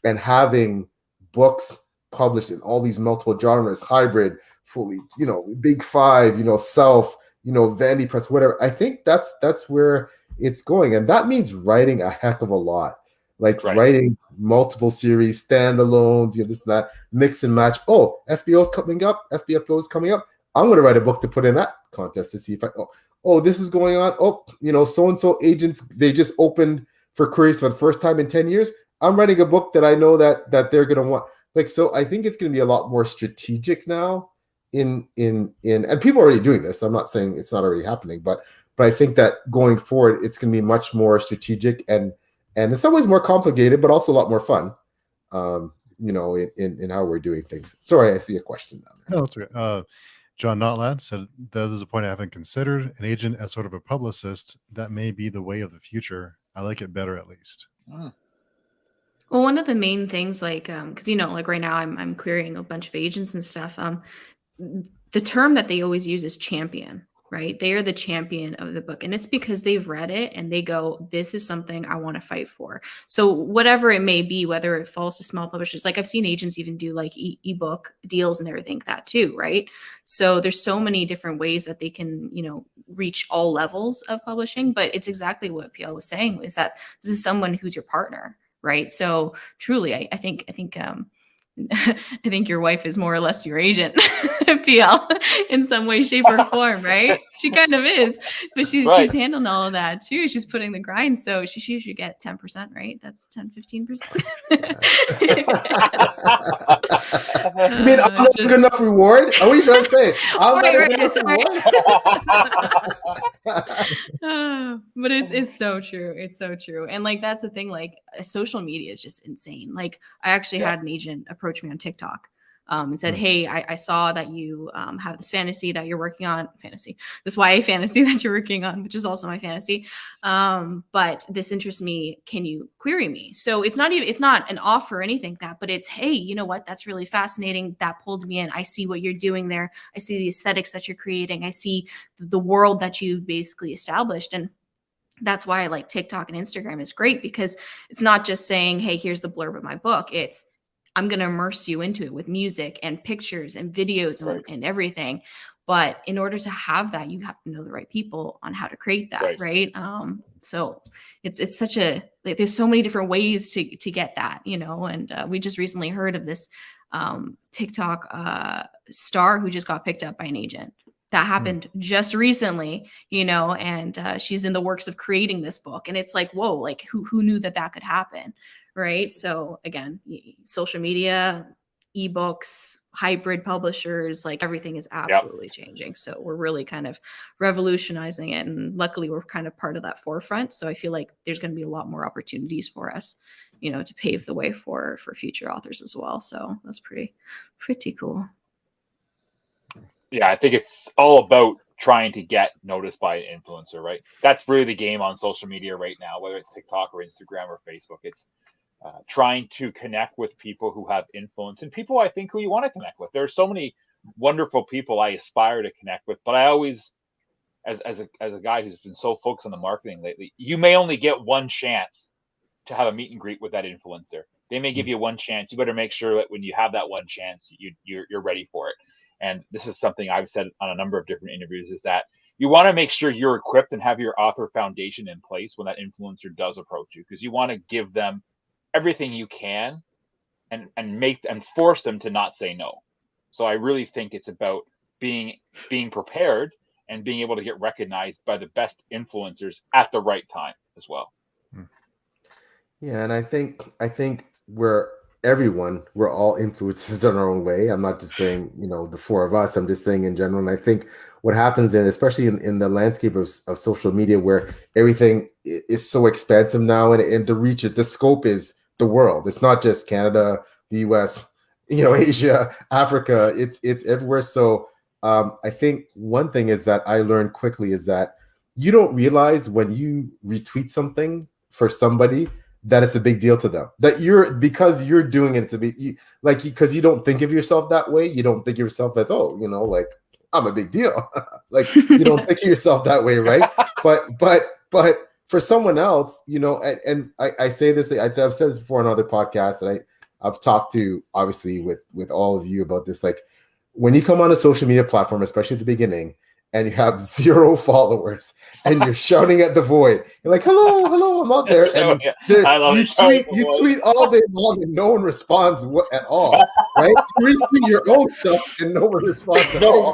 Speaker 2: and having books published in all these multiple genres, hybrid, fully, you know, Big Five, you know, Self, you know, Vanity Press, whatever, I think that's where it's going. And that means writing a heck of a lot. Like writing multiple series, standalones, you know, this and that, mix and match. Oh, SBO's coming up. SBFO is coming up. I'm going to write a book to put in that contest to see if this is going on. Oh, you know, so-and-so agents, they just opened for queries for the first time in 10 years. I'm writing a book that I know that they're going to want. Like, so I think it's going to be a lot more strategic now in and people are already doing this. I'm not saying it's not already happening, but I think that going forward, it's going to be much more strategic and in some ways more complicated, but also a lot more fun, you know, in how we're doing things. Sorry, I see a question down there.
Speaker 1: No, it's okay. John Notlad said, that is a point I haven't considered. An agent as sort of a publicist, that may be the way of the future. I like it better, at least.
Speaker 4: Well, one of the main things, like, because, you know, like right now I'm querying a bunch of agents and stuff. The term that they always use is champion. Right? They are the champion of the book. And it's because they've read it and they go, this is something I want to fight for. So whatever it may be, whether it falls to small publishers, like I've seen agents even do like ebook deals and everything like that too. Right? So there's so many different ways that they can, you know, reach all levels of publishing, but it's exactly what PL was saying, is that this is someone who's your partner. Right? So truly, I think I think your wife is more or less your agent, PL, in some way, shape, or form, right? She kind of is, but she's
Speaker 3: Right.
Speaker 4: handling all of that too. She's putting the grind, so she should get 10%, right? That's 10-15%.
Speaker 2: You mean I'm not a good enough reward? What are you trying to say? I'm not a good enough reward?
Speaker 4: But it's so true. It's so true. And like that's the thing, like social media is just insane. Like I actually had an agent approach me on TikTok. And said, hey, I saw that you have this fantasy that you're working on, this YA fantasy that you're working on, which is also my fantasy. But this interests me. Can you query me? So it's not an offer or anything like that, but it's, hey, you know what? That's really fascinating. That pulled me in. I see what you're doing there. I see the aesthetics that you're creating. I see the world that you've basically established. And that's why I like TikTok and Instagram is great, because it's not just saying, hey, here's the blurb of my book. It's, I'm going to immerse you into it with music and pictures and videos and everything. But in order to have that, you have to know the right people on how to create that. Right. So it's such a, like, there's so many different ways to get that, you know, and we just recently heard of this TikTok star who just got picked up by an agent. That happened just recently, you know, and she's in the works of creating this book. And it's like, whoa, like who knew that could happen? Right. So again, social media, ebooks, hybrid publishers, like everything is absolutely changing. So we're really kind of revolutionizing it. And luckily we're kind of part of that forefront. So I feel like there's going to be a lot more opportunities for us, you know, to pave the way for future authors as well. So that's pretty cool.
Speaker 3: Yeah, I think it's all about trying to get noticed by an influencer, right? That's really the game on social media right now, whether it's TikTok or Instagram or Facebook. It's trying to connect with people who have influence and people I think who you want to connect with. There are so many wonderful people I aspire to connect with, but I always, as a guy who's been so focused on the marketing lately, you may only get one chance to have a meet and greet with that influencer. They may give you one chance. You better make sure that when you have that one chance, you're ready for it. And this is something I've said on a number of different interviews, is that you want to make sure you're equipped and have your author foundation in place when that influencer does approach you, because you want to give them everything you can and make and force them to not say no. So I really think it's about being prepared and being able to get recognized by the best influencers at the right time as well.
Speaker 2: Yeah, and I think we're all influencers in our own way. I'm not just saying, you know, the four of us, I'm just saying in general. And I think what happens then, especially in the landscape of social media, where everything is so expansive now, and the reach is, the scope is the world. It's not just Canada, the US, you know, Asia, Africa, it's everywhere. So I think one thing is that I learned quickly is that you don't realize when you retweet something for somebody that it's a big deal to them, that because you're doing it to be like, because you don't think of yourself that way. You don't think of yourself as, oh, you know, like I'm a big deal. Like you don't think of yourself that way. Right. But for someone else, you know, and I say this, I've said this before on other podcasts, and I've talked to obviously with all of you about this. Like when you come on a social media platform, especially at the beginning, and you have 0 followers and you're shouting at the void, you're like, hello, I'm out there. And you tweet all day long and no one responds at all, right? You retweet your own stuff and no one responds at all.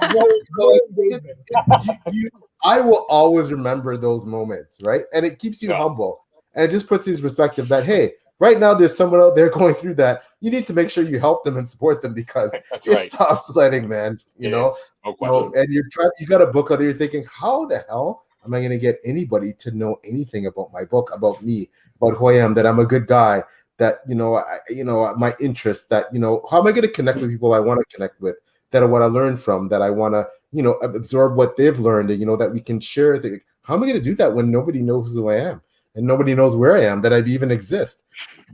Speaker 2: I will always remember those moments, right? And it keeps you humble. And it just puts you in perspective that, hey, right now there's someone out there going through that. You need to make sure you help them and support them, because it's tough sledding, man. You know, and you got a book out there, you're thinking, how the hell am I going to get anybody to know anything about my book, about me, about who I am, that I'm a good guy, that, you know, my interests, that, you know, how am I going to connect with people I want to connect with, that I want to learn from, that I want to, you know, absorb what they've learned, and, you know, that we can share. How am I going to do that when nobody knows who I am? And nobody knows where I am, that I even exist?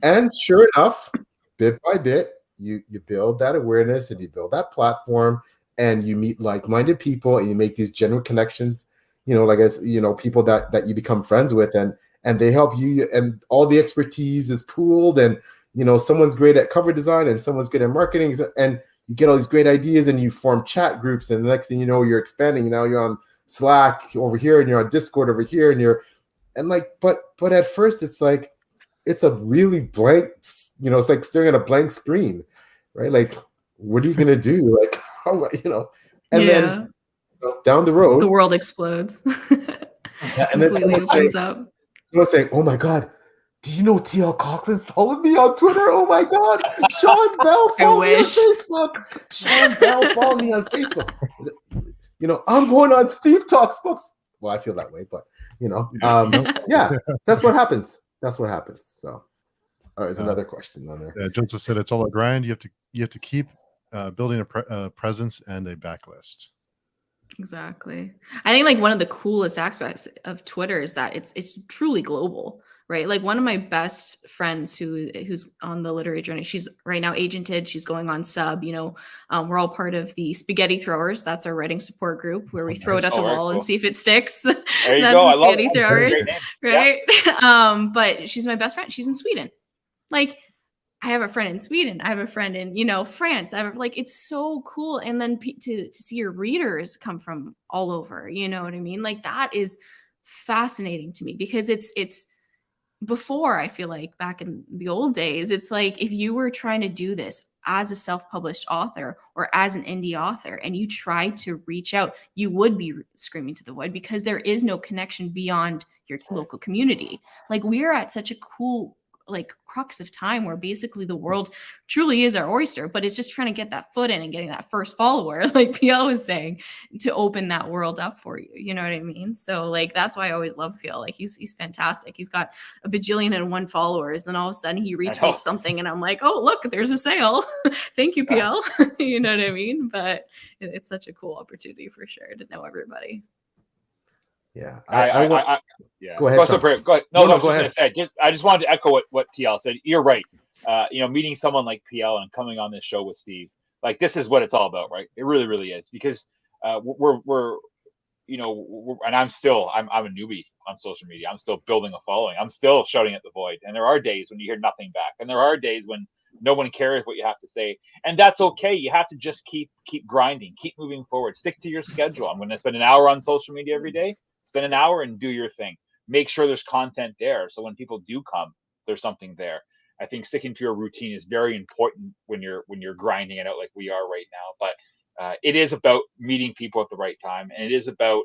Speaker 2: And sure enough, bit by bit, you build that awareness and you build that platform, and you meet like-minded people, and you make these general connections, you know, like, as you know, people that you become friends with, and they help you, and all the expertise is pooled, and, you know, someone's great at cover design and someone's good at marketing, and you get all these great ideas, and you form chat groups, and the next thing you know, you're expanding. Now you're on Slack over here, and you're on Discord over here, and like, but at first it's like, it's a really blank, you know, it's like staring at a blank screen, right? Like, what are you going to do? Like, how, you know, and then down the road,
Speaker 4: the world explodes.
Speaker 2: yeah, and then
Speaker 4: Completely opens up.
Speaker 2: someone saying, "Oh my God, do you know TL Coughlin followed me on Twitter? Oh my God, Sean Bell followed me on Facebook. Sean Bell followed me on Facebook. You know, I'm going on Steve Talks Books. Well, I feel that way, but you know, yeah, that's what happens. That's what happens. So, there's another question on there.
Speaker 1: Joseph said it's all a grind. You have to keep building a presence and a backlist.
Speaker 4: Exactly. I think like one of the coolest aspects of Twitter is that it's truly global, right? Like one of my best friends who's on the literary journey, she's right now agented, she's going on sub, you know, we're all part of the Spaghetti Throwers. That's our writing support group where we throw it at the wall and see if it sticks.
Speaker 3: There you
Speaker 4: That's
Speaker 3: go.
Speaker 4: the
Speaker 3: I love
Speaker 4: Spaghetti
Speaker 3: it.
Speaker 4: Throwers, right?
Speaker 3: Yeah.
Speaker 4: But she's my best friend. She's in Sweden. Like I have a friend in Sweden. I have a friend in, you know, France. I have like, it's so cool. And then to see your readers come from all over, you know what I mean? Like that is fascinating to me because it's before, I feel like back in the old days, it's like if you were trying to do this as a self-published author or as an indie author and you tried to reach out, you would be screaming to the void because there is no connection beyond your local community. Like we are at such a cool like crux of time where basically the world truly is our oyster, but it's just trying to get that foot in and getting that first follower, like PL was saying, to open that world up for you. You know what I mean? So like that's why I always love PL. Like he's fantastic. He's got a bajillion and one followers. Then all of a sudden he retweets something and I'm like, oh look, there's a sale. Thank you, PL. You know what I mean? But it's such a cool opportunity for sure to know everybody.
Speaker 2: Yeah,
Speaker 3: yeah.
Speaker 2: Go ahead.
Speaker 3: Go ahead. No,
Speaker 2: go ahead.
Speaker 3: I just wanted to echo what TL said. You're right. You know, meeting someone like PL and coming on this show with Steve, like this is what it's all about, right? It really, really is because we're you know, and I'm a newbie on social media. I'm still building a following. I'm still shouting at the void, and there are days when you hear nothing back, and there are days when no one cares what you have to say, and that's okay. You have to just keep grinding, keep moving forward, stick to your schedule. I'm going to spend an hour on social media every day. Spend an hour and do your thing. Make sure there's content there. So when people do come, there's something there. I think sticking to your routine is very important when you're grinding it out like we are right now. But it is about meeting people at the right time. And it is about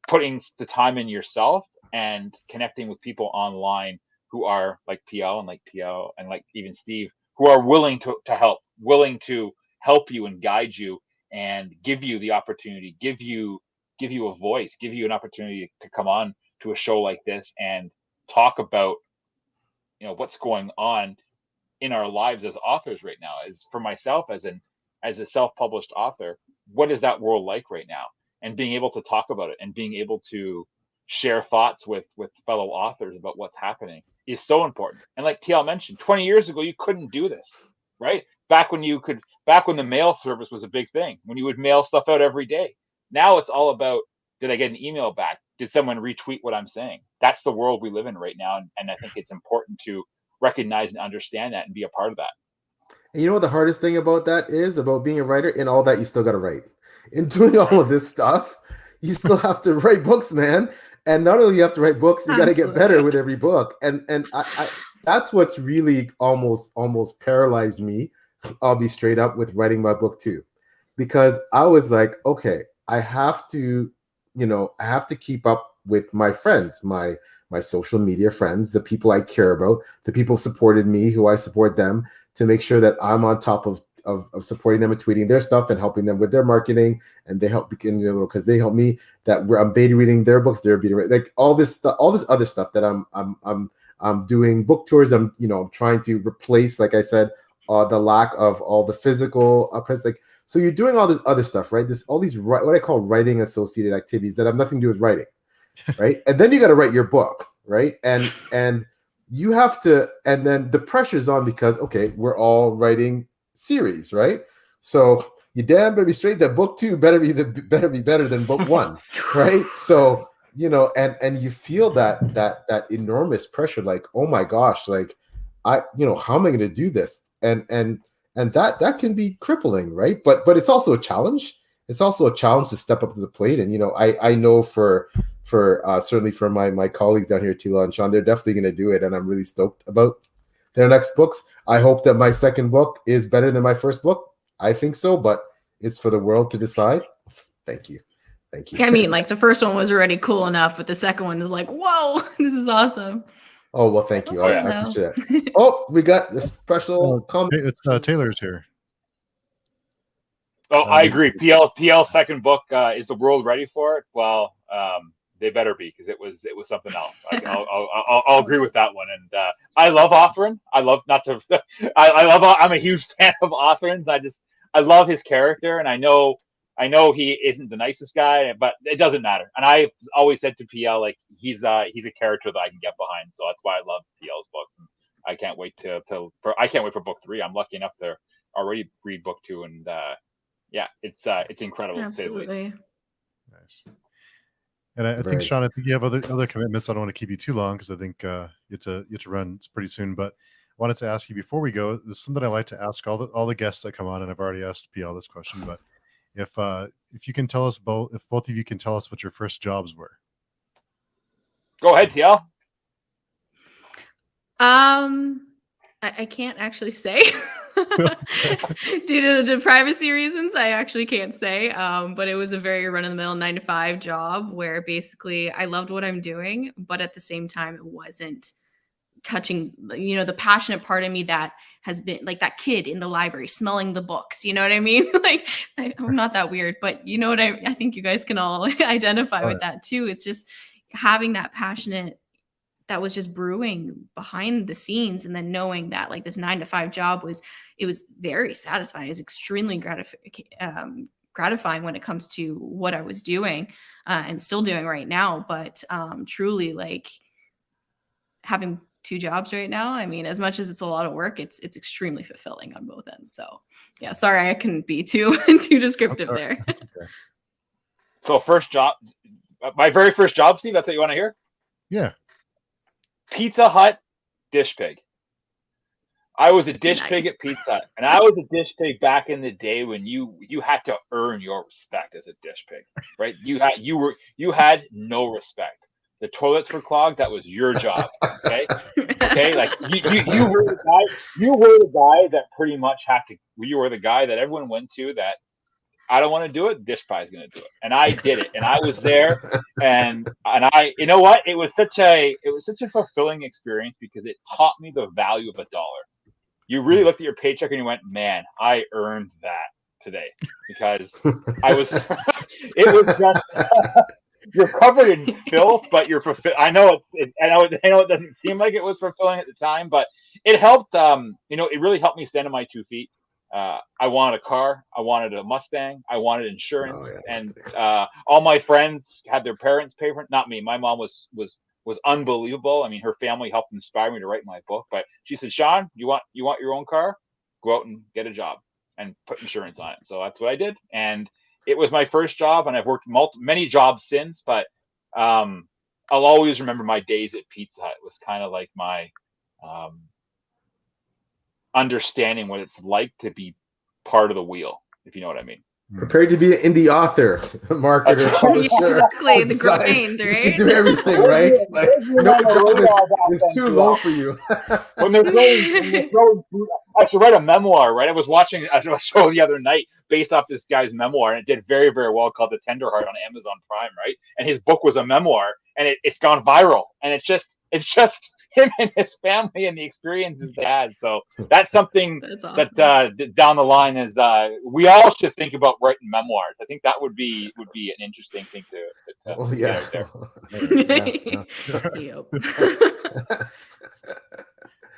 Speaker 3: putting the time in yourself and connecting with people online who are like PL and like TL and like even Steve, who are willing to help you and guide you and give you the opportunity, give you a voice, give you an opportunity to come on to a show like this and talk about, you know, what's going on in our lives as authors right now. As for myself, as a self-published author, what is that world like right now? And being able to talk about it and being able to share thoughts with fellow authors about what's happening is so important. And like TL mentioned, 20 years ago, you couldn't do this, right? Back when the mail service was a big thing, when you would mail stuff out every day. Now it's all about, did I get an email back? Did someone retweet what I'm saying? That's the world we live in right now. And I think it's important to recognize and understand that and be a part of that.
Speaker 2: And you know what the hardest thing about that is about being a writer? In all that, you still got to write. In doing all of this stuff, you still have to write books, man. And not only you have to write books, you got to get better with every book. And I that's what's really almost paralyzed me. I'll be straight up with writing my book too, because I was like, okay, I have to keep up with my friends, my social media friends, the people I care about, the people who supported me, who I support them, to make sure that I'm on top of supporting them and tweeting their stuff and helping them with their marketing. And they help because they help me that I'm beta reading their books, they're beta reading, like all this other stuff that I'm doing book tours. I'm trying to replace, like I said, the lack of all the physical press, like. So you're doing all this other stuff, right? All these what I call writing associated activities that have nothing to do with writing, right? And then you got to write your book, right? And you have to, and then the pressure's on because, okay, we're all writing series, right? So you damn better be straight. That book 2 better be better than book 1, right? So and you feel that enormous pressure, like, oh my gosh, like how am I going to do this? And that can be crippling, right? But it's also a challenge. It's also a challenge to step up to the plate. And I know for certainly for my colleagues down here, Tila and Sean, they're definitely going to do it, and I'm really stoked about their next books. I hope that my second book is better than my first book. I think so, but it's for the world to decide. Thank you. Thank you.
Speaker 4: I mean, like the first one was already cool enough, but the second one is like, whoa, this is awesome.
Speaker 2: Oh, well, thank you.
Speaker 3: Oh,
Speaker 2: I
Speaker 3: yeah.
Speaker 2: appreciate that. Oh, we got the special comment.
Speaker 1: It's Taylor's here.
Speaker 3: Oh, I agree. PL's second book, is the world ready for it? Well, they better be, because it was something else. I'll agree with that one. And I love Authorin. I'm a huge fan of Authorin. I love his character, and I know he isn't the nicest guy, but it doesn't matter. And I've always said to PL, like, he's a character that I can get behind. So that's why I love PL's books, and I can't wait for book 3. I'm lucky enough to already read book 2, and yeah, it's incredible.
Speaker 4: Absolutely.
Speaker 1: Nice. And I think, Sean, I think you have other commitments. I don't want to keep you too long, because I think you have to run pretty soon. But I wanted to ask you before we go. There's something I like to ask all the guests that come on, and I've already asked PL this question. But if you can tell us if both of you can tell us what your first jobs were.
Speaker 3: Go ahead, TL.
Speaker 4: I can't actually say. Due to privacy reasons, I actually can't say. But it was a very run-of-the-mill 9-to-5 job where basically I loved what I'm doing, but at the same time, it wasn't touching, the passionate part of me that has been like that kid in the library smelling the books. You know what I mean? Like, I'm not that weird, but you know what I think you guys can all identify with that too. It's just having that passionate that was just brewing behind the scenes, and then knowing that like this 9-to-5 job was very satisfying. It was extremely gratifying when it comes to what I was doing and still doing right now. But truly, like, having 2 jobs right now, I mean, as much as it's a lot of work, it's extremely fulfilling on both ends. So yeah, sorry I couldn't be too descriptive there.
Speaker 1: Okay.
Speaker 3: So first job, my very first job, Steve, that's what you want to hear?
Speaker 1: Yeah.
Speaker 3: Pizza Hut dish pig. I was a dish pig at Pizza Hut, and I was a dish pig back in the day when you had to earn your respect as a dish pig, right? You had no respect. The toilets were clogged. That was your job. Okay. Like you were the guy. You were the guy that pretty much had to. You were the guy that everyone went to. That I don't want to do it. Dish pie is going to do it, and I did it, and I was there, and I, you know what? It was such a fulfilling experience, because it taught me the value of $1. You really looked at your paycheck and you went, man, I earned that today, because I was. It was just. You're covered in filth, but you're fulfilled. I know it doesn't seem like it was fulfilling at the time, but it helped. It really helped me stand on my 2 feet. I wanted a car. I wanted a Mustang. I wanted insurance, and all my friends had their parents pay for it. Not me. My mom was unbelievable. I mean, her family helped inspire me to write my book. But she said, "Sean, you want your own car? Go out and get a job and put insurance on it." So that's what I did, and it was my first job, and I've worked many jobs since. But I'll always remember my days at Pizza Hut. It was kind of like my understanding what it's like to be part of the wheel, if you know what I mean.
Speaker 2: Prepared to be an indie author, marketer, publisher.
Speaker 4: Exactly, the grind, right?
Speaker 2: You can do everything, right? Like, no job is too low for you.
Speaker 3: When they're throwing, I should write a memoir, right? I was watching a show the other night based off this guy's memoir, and it did very, very well, called The Tenderheart on Amazon Prime, right? And his book was a memoir, and it's gone viral, and it's just him and his family and the experiences they had. So that's something that's awesome. That down the line is we all should think about writing memoirs. I think that would be an interesting thing to get out there.
Speaker 4: Yep.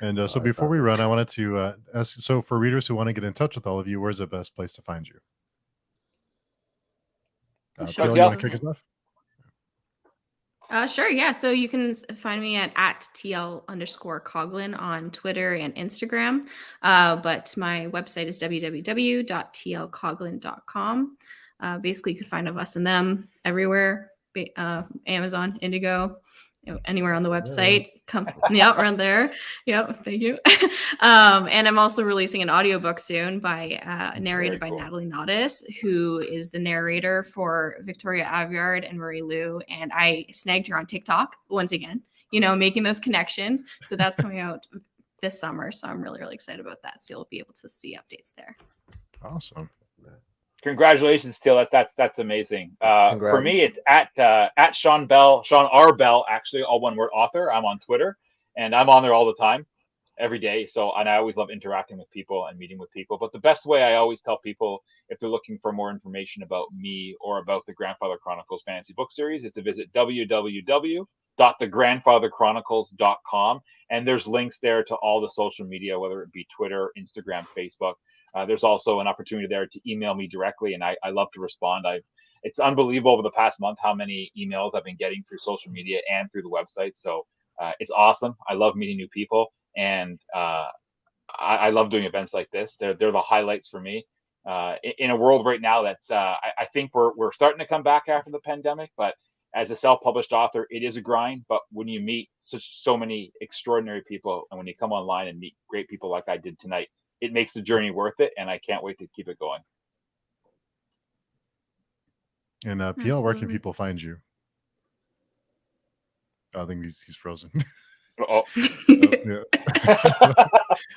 Speaker 1: And so before we run, I wanted to ask, so for readers who want to get in touch with all of you, where's the best place to find you?
Speaker 4: Sure.
Speaker 1: Bill, you want to kick us off?
Speaker 4: Sure. Yeah. So you can find me at TL_Coughlin on Twitter and Instagram. But my website is www.tlcoughlin.com. Basically, you can find us and them everywhere. Amazon, Indigo, anywhere on the website. Yep, around there. Yep, thank you. And I'm also releasing an audiobook soon narrated by Natalie Naudis, who is the narrator for Victoria Aveyard and Marie Lou. And I snagged her on TikTok once again, making those connections. So that's coming out this summer. So I'm really, really excited about that. So you'll be able to see updates there.
Speaker 1: Awesome.
Speaker 3: Congratulations, Teal. That's amazing. For
Speaker 2: Congrats.
Speaker 3: me, it's at Sean Bell, Sean R Bell, actually, all one word, author. I'm on Twitter, and I'm on there all the time, every day. So, and I always love interacting with people and meeting with people. But the best way, I always tell people, if they're looking for more information about me or about the Grandfather Chronicles fantasy book series, is to visit www.thegrandfatherchronicles.com, and there's links there to all the social media, whether it be Twitter, Instagram, Facebook. There's also an opportunity there to email me directly, and I love to respond. It's unbelievable over the past month how many emails I've been getting through social media and through the website. So it's awesome. I love meeting new people, and I love doing events like this. They're the highlights for me. In a world right now that's I think we're starting to come back after the pandemic, but as a self-published author, it is a grind. But when you meet so many extraordinary people, and when you come online and meet great people like I did tonight, it makes the journey worth it, and I can't wait to keep it going.
Speaker 1: And PL, where can people find you? I think he's frozen.
Speaker 3: Oh.
Speaker 1: Yeah.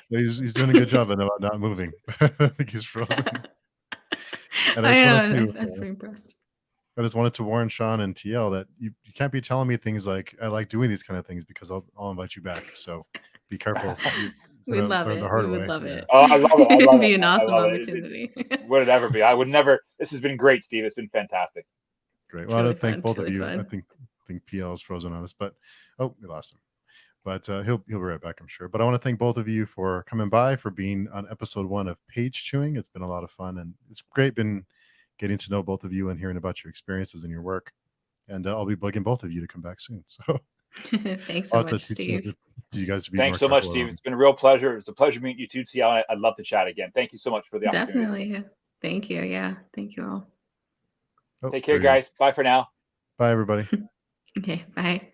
Speaker 1: he's doing a good job of not moving. I think he's frozen. And
Speaker 4: I was pretty impressed.
Speaker 1: I just wanted to warn Sean and TL that you can't be telling me things like, I like doing these kind of things, because I'll invite you back. So be careful.
Speaker 4: We'd love it.
Speaker 1: We
Speaker 4: would love it.
Speaker 3: Oh, I love it.
Speaker 4: It'd be an awesome opportunity.
Speaker 3: Would it ever be? I would never. This has been great, Steve. It's been fantastic.
Speaker 1: Great. Well, I want to thank both
Speaker 4: really
Speaker 1: of you.
Speaker 4: fun.
Speaker 1: I think PL is frozen on us, but we lost him. But he'll be right back, I'm sure. But I want to thank both of you for coming by, for being on episode 1 of Page Chewing. It's been a lot of fun, and it's great been getting to know both of you and hearing about your experiences and your work. And I'll be bugging both of you to come back soon. So
Speaker 4: thanks so much, Steve.
Speaker 1: You guys
Speaker 3: Thanks so much, Steve. It's been a real pleasure. It's a pleasure meeting you too, TL. I'd love to chat again. Thank you so much for the opportunity.
Speaker 4: Definitely. Thank you. Yeah. Thank you all.
Speaker 3: Take care, guys. Bye for now.
Speaker 1: Bye, everybody.
Speaker 4: Okay. Bye.